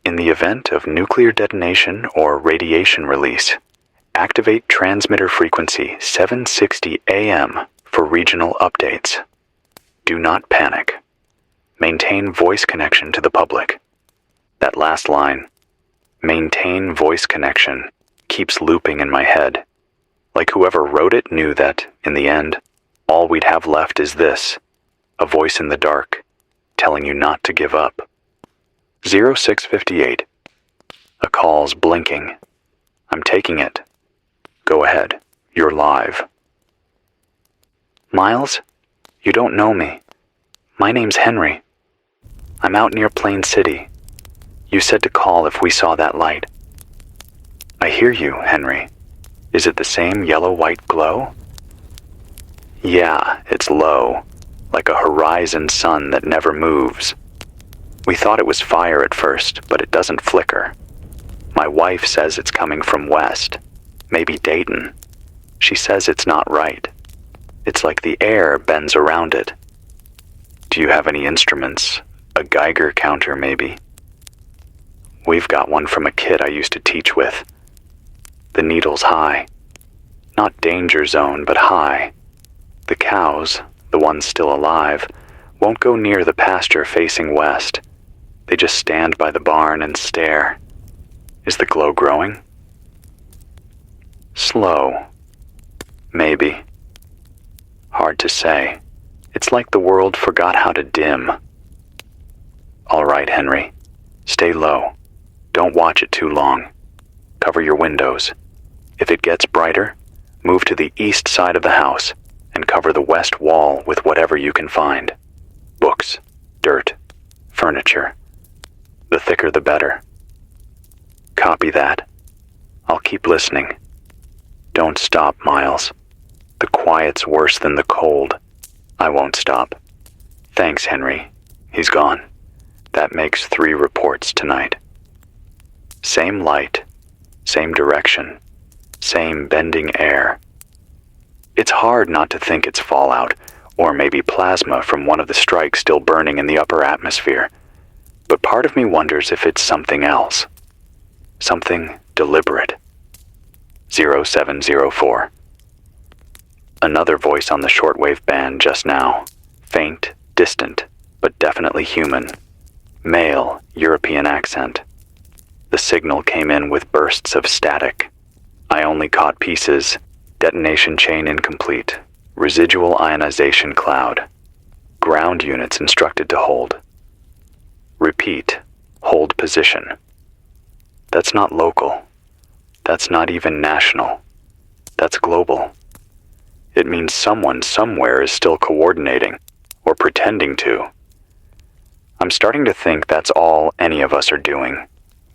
"In the event of nuclear detonation or radiation release, activate transmitter frequency 760 AM for regional updates. Do not panic. Maintain voice connection to the public." That last line, "maintain voice connection," keeps looping in my head. Like whoever wrote it knew that, in the end, all we'd have left is this, a voice in the dark, telling you not to give up. 0658. A call's blinking. I'm taking it. Go ahead. You're live. Miles, you don't know me. My name's Henry. I'm out near Plain City. You said to call if we saw that light. I hear you, Henry. Is it the same yellow-white glow? Yeah, it's low, like a horizon sun that never moves. We thought it was fire at first, but it doesn't flicker. My wife says it's coming from west, maybe Dayton. She says it's not right. It's like the air bends around it. Do you have any instruments? A Geiger counter, maybe? We've got one from a kid I used to teach with. The needle's high. Not danger zone, but high. The cows, the ones still alive, won't go near the pasture facing west. They just stand by the barn and stare. Is the glow growing? Slow. Maybe. Hard to say. It's like the world forgot how to dim. All right, Henry. Stay low. Don't watch it too long. Cover your windows. If it gets brighter, move to the east side of the house and cover the west wall with whatever you can find. Books, dirt, furniture. The thicker the better. Copy that. I'll keep listening. Don't stop, Miles. The quiet's worse than the cold. I won't stop. Thanks, Henry. He's gone. That makes 3 reports tonight. Same light, same direction, same bending air. It's hard not to think it's fallout, or maybe plasma from one of the strikes still burning in the upper atmosphere. But part of me wonders if it's something else. Something deliberate. 0704. Another voice on the shortwave band just now. Faint, distant, but definitely human. Male, European accent. The signal came in with bursts of static. I only caught pieces. Detonation chain incomplete. Residual ionization cloud. Ground units instructed to hold. Repeat. Hold position. That's not local. That's not even national. That's global. It means someone somewhere is still coordinating, or pretending to. I'm starting to think that's all any of us are doing.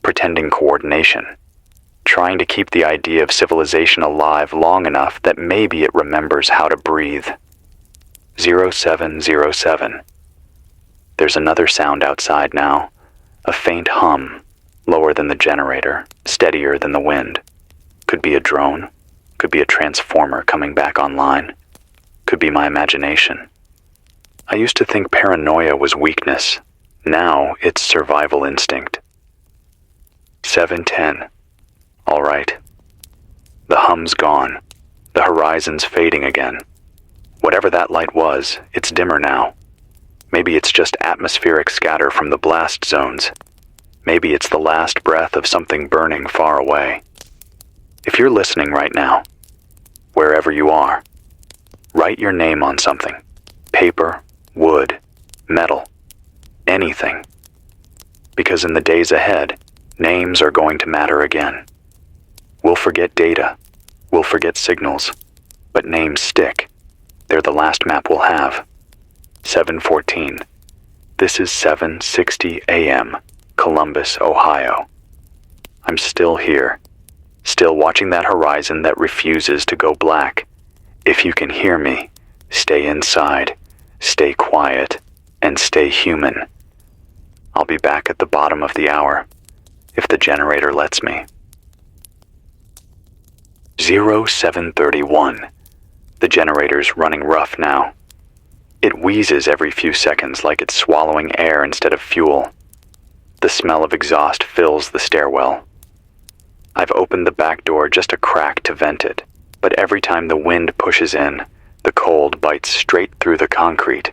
Pretending coordination. Trying to keep the idea of civilization alive long enough that maybe it remembers how to breathe. 0707. There's another sound outside now. A faint hum, lower than the generator, steadier than the wind. Could be a drone. Could be a transformer coming back online. Could be my imagination. I used to think paranoia was weakness. Now it's survival instinct. 710. All right. The hum's gone. The horizon's fading again. Whatever that light was, it's dimmer now. Maybe it's just atmospheric scatter from the blast zones. Maybe it's the last breath of something burning far away. If you're listening right now, wherever you are, write your name on something. Paper, wood, metal, anything. Because in the days ahead, names are going to matter again. We'll forget data. We'll forget signals. But names stick. They're the last map we'll have. 7:14. This is 7:60 a.m., Columbus, Ohio. I'm still here. Still watching that horizon that refuses to go black. If you can hear me, stay inside, stay quiet, and stay human. I'll be back at the bottom of the hour, if the generator lets me. 0731. The generator's running rough now. It wheezes every few seconds like it's swallowing air instead of fuel. The smell of exhaust fills the stairwell. I've opened the back door just a crack to vent it, but every time the wind pushes in, the cold bites straight through the concrete.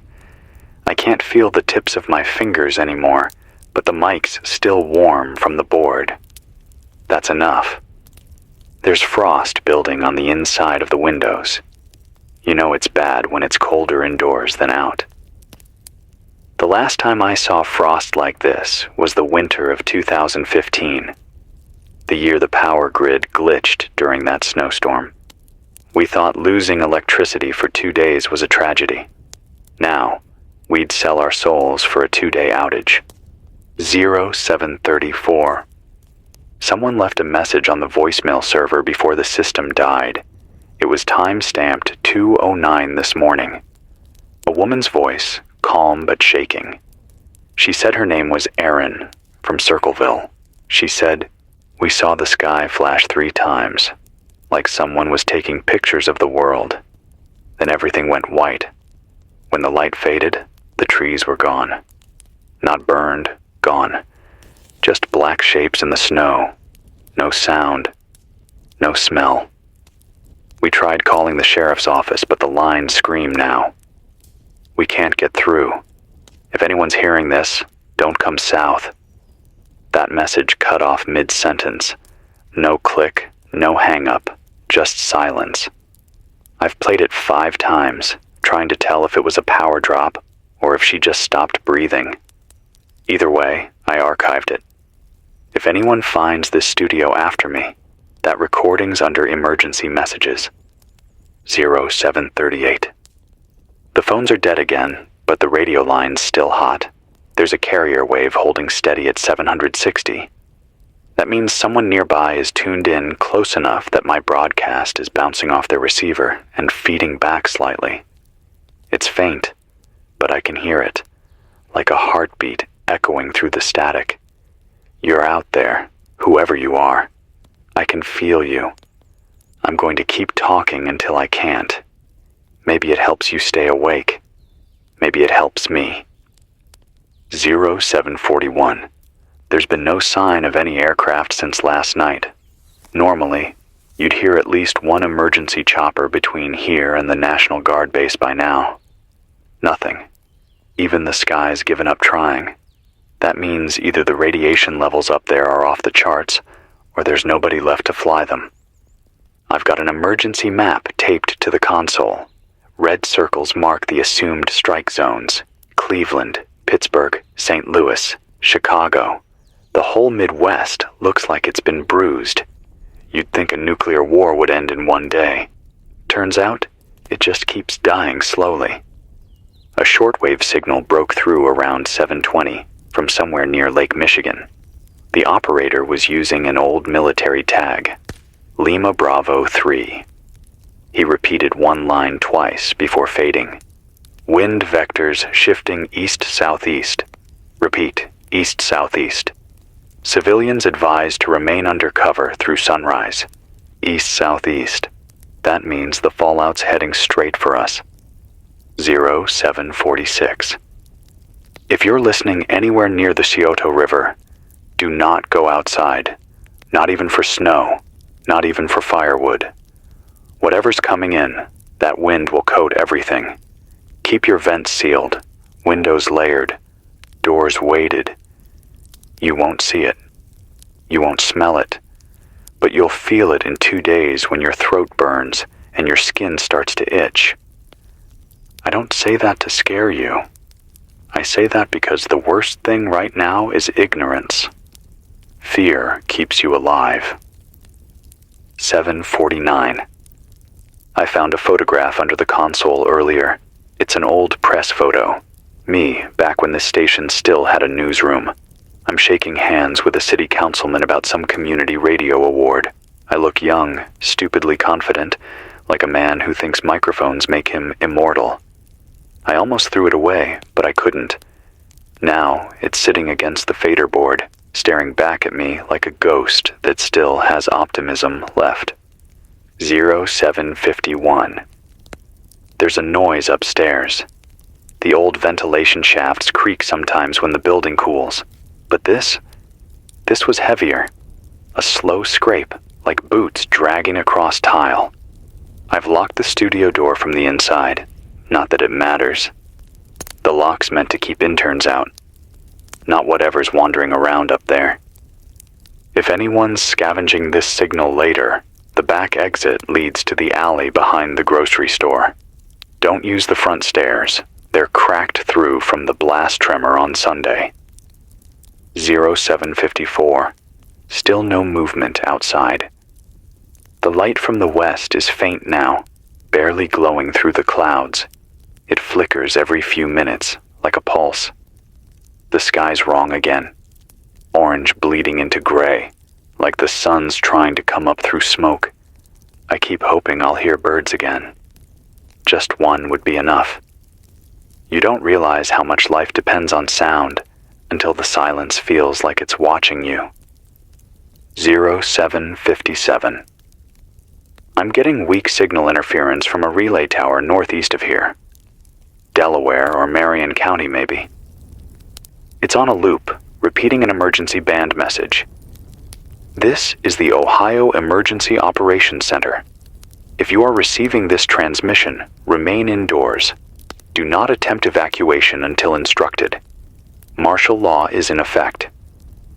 I can't feel the tips of my fingers anymore, but the mic's still warm from the board. That's enough. There's frost building on the inside of the windows. You know it's bad when it's colder indoors than out. The last time I saw frost like this was the winter of 2015. The year the power grid glitched during that snowstorm. We thought losing electricity for 2 days was a tragedy. Now, we'd sell our souls for a 2-day outage. 0734. Someone left a message on the voicemail server before the system died. It was time-stamped 2:09 this morning. A woman's voice, calm but shaking. She said her name was Erin, from Circleville. She said, "We saw the sky flash 3 times, like someone was taking pictures of the world. Then everything went white. When the light faded, the trees were gone. Not burned, gone. Just black shapes in the snow. No sound. No smell. We tried calling the sheriff's office, but the lines scream now. We can't get through. If anyone's hearing this, don't come south." That message cut off mid-sentence. No click, no hang-up, just silence. I've played it 5 times, trying to tell if it was a power drop or if she just stopped breathing. Either way, I archived it. If anyone finds this studio after me, that recording's under emergency messages. 0738. The phones are dead again, but the radio line's still hot. There's a carrier wave holding steady at 760. That means someone nearby is tuned in close enough that my broadcast is bouncing off their receiver and feeding back slightly. It's faint, but I can hear it, like a heartbeat echoing through the static. You're out there, whoever you are. I can feel you. I'm going to keep talking until I can't. Maybe it helps you stay awake. Maybe it helps me. 0741. There's been no sign of any aircraft since last night. Normally, you'd hear at least one emergency chopper between here and the National Guard base by now. Nothing. Even the sky's given up trying. That means either the radiation levels up there are off the charts, or there's nobody left to fly them. I've got an emergency map taped to the console. Red circles mark the assumed strike zones: Cleveland, Pittsburgh, St. Louis, Chicago. The whole Midwest looks like it's been bruised. You'd think a nuclear war would end in one day. Turns out, it just keeps dying slowly. A shortwave signal broke through around 7:20 from somewhere near Lake Michigan. The operator was using an old military tag, Lima Bravo 3. He repeated one line twice before fading. Wind vectors shifting east-southeast. Repeat, east-southeast. Civilians advised to remain under cover through sunrise. East-southeast. That means the fallout's heading straight for us. 0746. If you're listening anywhere near the Scioto River, do not go outside. Not even for snow. Not even for firewood. Whatever's coming in, that wind will coat everything. Keep your vents sealed, windows layered, doors weighted. You won't see it. You won't smell it. But you'll feel it in 2 days when your throat burns and your skin starts to itch. I don't say that to scare you. I say that because the worst thing right now is ignorance. Fear keeps you alive. 7:49. I found a photograph under the console earlier. It's an old press photo. Me, back when this station still had a newsroom. I'm shaking hands with a city councilman about some community radio award. I look young, stupidly confident, like a man who thinks microphones make him immortal. I almost threw it away, but I couldn't. Now, it's sitting against the fader board, staring back at me like a ghost that still has optimism left. 0751. There's a noise upstairs. The old ventilation shafts creak sometimes when the building cools. But this was heavier. A slow scrape, like boots dragging across tile. I've locked the studio door from the inside. Not that it matters. The lock's meant to keep interns out, not whatever's wandering around up there. If anyone's scavenging this signal later, the back exit leads to the alley behind the grocery store. Don't use the front stairs. They're cracked through from the blast tremor on Sunday. 0754. Still no movement outside. The light from the west is faint now, barely glowing through the clouds. It flickers every few minutes, like a pulse. The sky's wrong again. Orange bleeding into gray, like the sun's trying to come up through smoke. I keep hoping I'll hear birds again. Just one would be enough. You don't realize how much life depends on sound until the silence feels like it's watching you. 0757. I'm getting weak signal interference from a relay tower northeast of here. Delaware or Marion County, maybe. It's on a loop, repeating an emergency band message. This is the Ohio Emergency Operations Center. If you are receiving this transmission, remain indoors. Do not attempt evacuation until instructed. Martial law is in effect.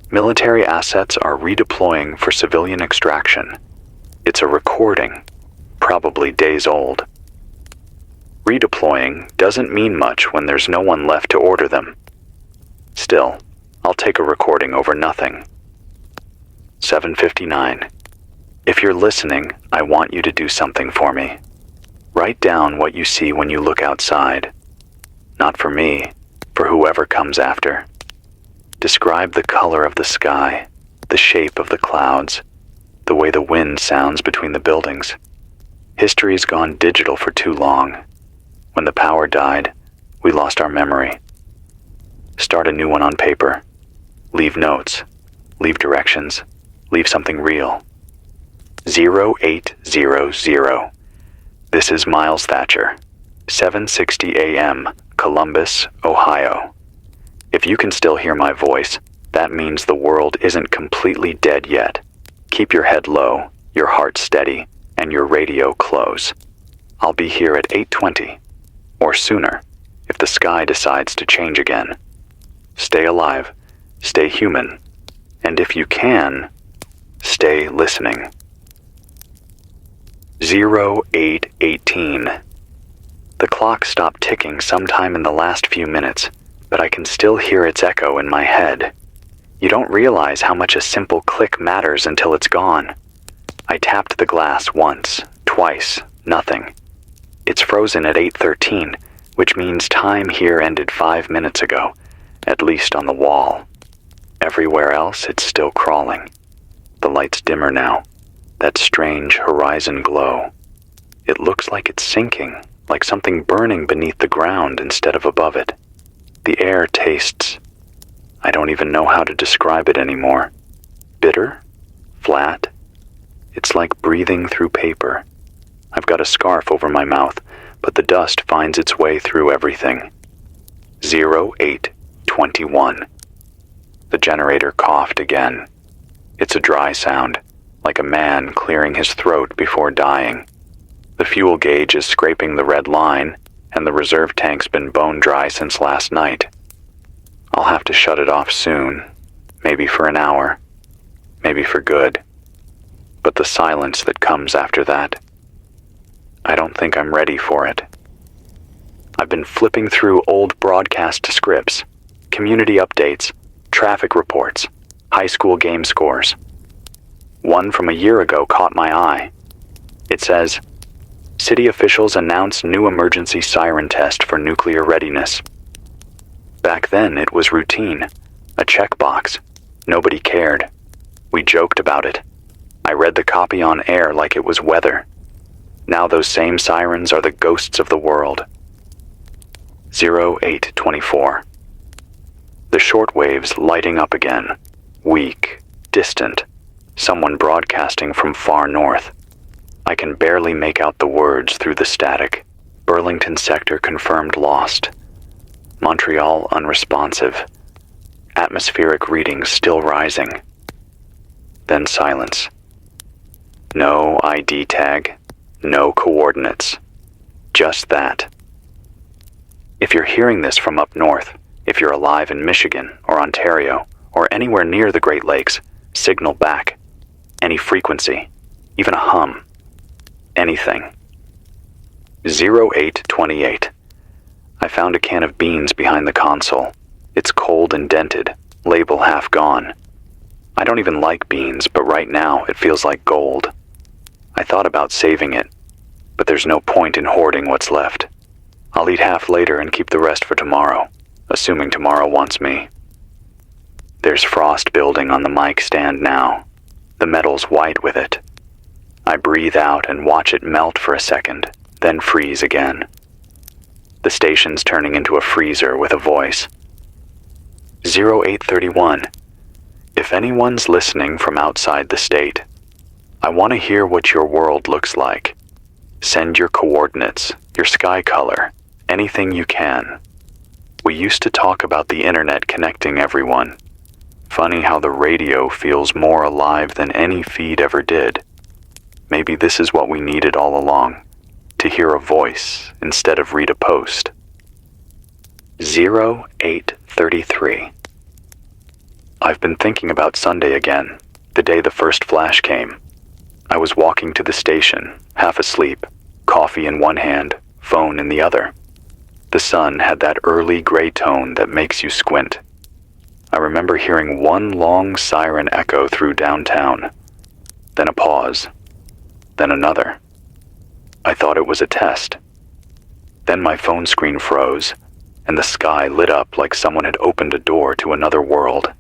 Military assets are redeploying for civilian extraction. It's a recording, probably days old. Redeploying doesn't mean much when there's no one left to order them. Still, I'll take a recording over nothing. 7:59. If you're listening, I want you to do something for me. Write down what you see when you look outside. Not for me, for whoever comes after. Describe the color of the sky, the shape of the clouds, the way the wind sounds between the buildings. History's gone digital for too long. When the power died, we lost our memory. Start a new one on paper. Leave notes. Leave directions. Leave something real. 0800. This is Miles Thatcher, 7:60 a.m., Columbus, Ohio. If you can still hear my voice, That means the world isn't completely dead yet. Keep your head low, your heart steady, and your radio close. I'll be here at 8:20, or sooner, if the sky decides to change again. Stay alive, stay human, and if you can, stay listening. 0818. The clock stopped ticking sometime in the last few minutes, but I can still hear its echo in my head. You don't realize how much a simple click matters until it's gone. I tapped the glass once, twice, nothing. It's frozen at 8:13, which means time here ended 5 minutes ago, at least on the wall. Everywhere else, it's still crawling. The light's dimmer now, that strange horizon glow. It looks like it's sinking, like something burning beneath the ground instead of above it. The air tastes, I don't even know how to describe it anymore. Bitter? Flat? It's like breathing through paper. I've got a scarf over my mouth, but the dust finds its way through everything. 0821. The generator coughed again. It's a dry sound, like a man clearing his throat before dying. The fuel gauge is scraping the red line, and the reserve tank's been bone dry since last night. I'll have to shut it off soon, maybe for an hour, maybe for good. But the silence that comes after that, I don't think I'm ready for it. I've been flipping through old broadcast scripts, community updates, traffic reports, high school game scores. One from a year ago caught my eye. It says, "City officials announce new emergency siren test for nuclear readiness." Back then, it was routine, a checkbox. Nobody cared. We joked about it. I read the copy on air like it was weather. Now those same sirens are the ghosts of the world. 0824. The shortwaves lighting up again. Weak, distant. Someone broadcasting from far north. I can barely make out the words through the static. Burlington sector confirmed lost. Montreal unresponsive. Atmospheric readings still rising. Then silence. No ID tag. No coordinates. Just that. If you're hearing this from up north, if you're alive in Michigan or Ontario or anywhere near the Great Lakes, signal back. Any frequency, even a hum. Anything. 0828. I found a can of beans behind the console. It's cold and dented, label half gone. I don't even like beans, but right now it feels like gold. I thought about saving it, but there's no point in hoarding what's left. I'll eat half later and keep the rest for tomorrow, assuming tomorrow wants me. There's frost building on the mic stand now. The metal's white with it. I breathe out and watch it melt for a second, then freeze again. The station's turning into a freezer with a voice. 0831. If anyone's listening from outside the state, I want to hear what your world looks like. Send your coordinates, your sky color, anything you can. We used to talk about the internet connecting everyone. Funny how the radio feels more alive than any feed ever did. Maybe this is what we needed all along, to hear a voice instead of read a post. 0833. I've been thinking about Sunday again, the day the first flash came. I was walking to the station, half asleep, coffee in one hand, phone in the other. The sun had that early gray tone that makes you squint. I remember hearing one long siren echo through downtown, then a pause, then another. I thought it was a test. Then my phone screen froze, and the sky lit up like someone had opened a door to another world.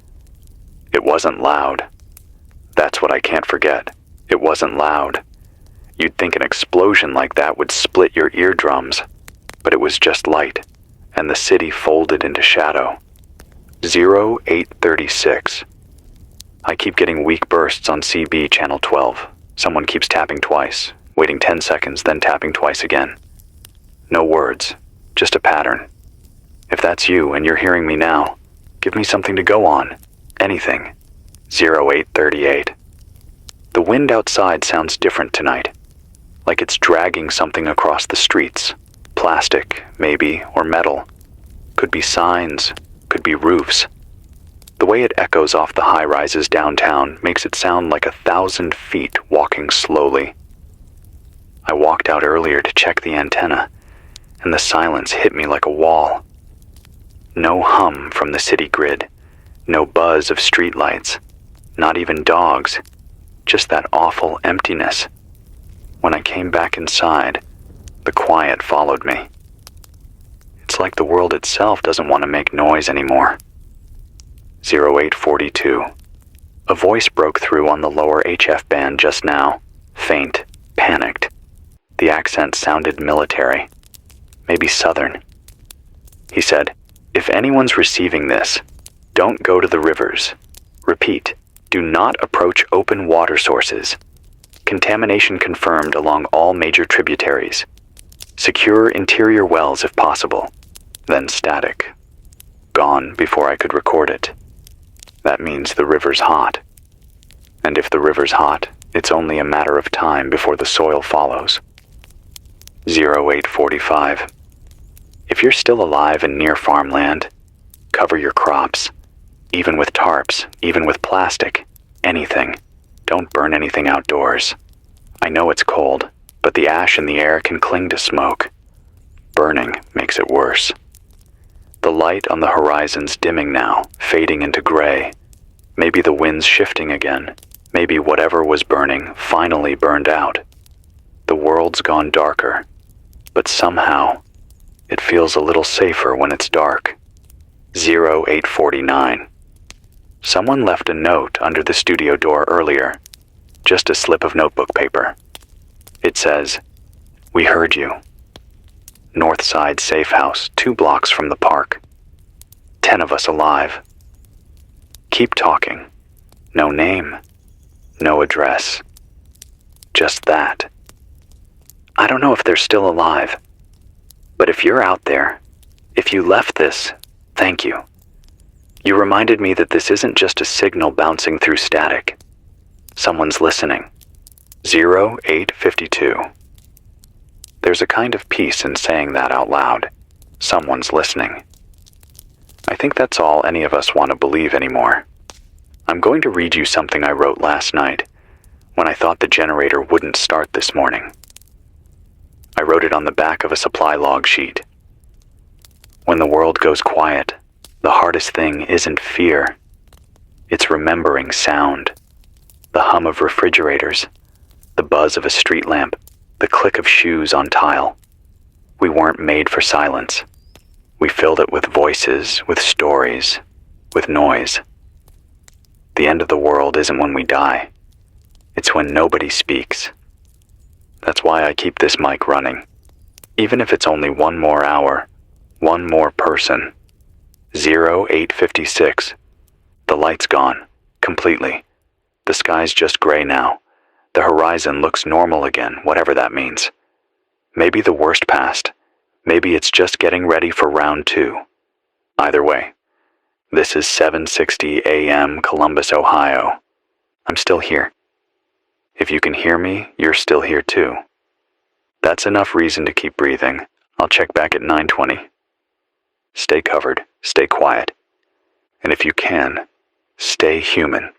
It wasn't loud. That's what I can't forget. It wasn't loud. You'd think an explosion like that would split your eardrums, but it was just light, and the city folded into shadow. 0836. I keep getting weak bursts on CB channel 12. Someone keeps tapping twice, waiting 10 seconds, then tapping twice again. No words, just a pattern. If that's you and you're hearing me now, give me something to go on. anything. 0838. The wind outside sounds different tonight, like it's dragging something across the streets. Plastic, maybe, or metal. Could be signs, could be roofs. The way it echoes off the high-rises downtown makes it sound like 1,000 feet walking slowly. I walked out earlier to check the antenna, and the silence hit me like a wall. No hum from the city grid, no buzz of streetlights, not even dogs, just that awful emptiness. When I came back inside, the quiet followed me. It's like the world itself doesn't want to make noise anymore. 0842. A voice broke through on the lower HF band just now, faint, panicked. The accent sounded military, maybe southern. He said, "If anyone's receiving this, don't go to the rivers. Repeat, do not approach open water sources. Contamination confirmed along all major tributaries. Secure interior wells if possible." Then static. Gone before I could record it. That means the river's hot. And if the river's hot, it's only a matter of time before the soil follows. 0845. If you're still alive and near farmland, cover your crops. Even with tarps, even with plastic, anything. Don't burn anything outdoors. I know it's cold, but the ash in the air can cling to smoke. Burning makes it worse. The light on the horizon's dimming now, fading into gray. Maybe the wind's shifting again. Maybe whatever was burning finally burned out. The world's gone darker, but somehow it feels a little safer when it's dark. 0849. Someone left a note under the studio door earlier. Just a slip of notebook paper. It says, "We heard you. Northside Safe House, 2 blocks from the park. 10 of us alive. Keep talking. No name. No address. Just that." I don't know if they're still alive, but if you're out there, if you left this, thank you. You reminded me that this isn't just a signal bouncing through static. Someone's listening. 0852. There's a kind of peace in saying that out loud. Someone's listening. I think that's all any of us want to believe anymore. I'm going to read you something I wrote last night when I thought the generator wouldn't start this morning. I wrote it on the back of a supply log sheet. When the world goes quiet, the hardest thing isn't fear. It's remembering sound. The hum of refrigerators, the buzz of a street lamp, the click of shoes on tile. We weren't made for silence. We filled it with voices, with stories, with noise. The end of the world isn't when we die. It's when nobody speaks. That's why I keep this mic running. Even if it's only one more hour, one more person. 0856. The light's gone, completely. The sky's just gray now. The horizon looks normal again, whatever that means. Maybe the worst passed. Maybe it's just getting ready for round 2. Either way, this is 7:60 a.m. Columbus, Ohio. I'm still here. If you can hear me, you're still here too. That's enough reason to keep breathing. I'll check back at 9:20. Stay covered, stay quiet, and if you can, stay human.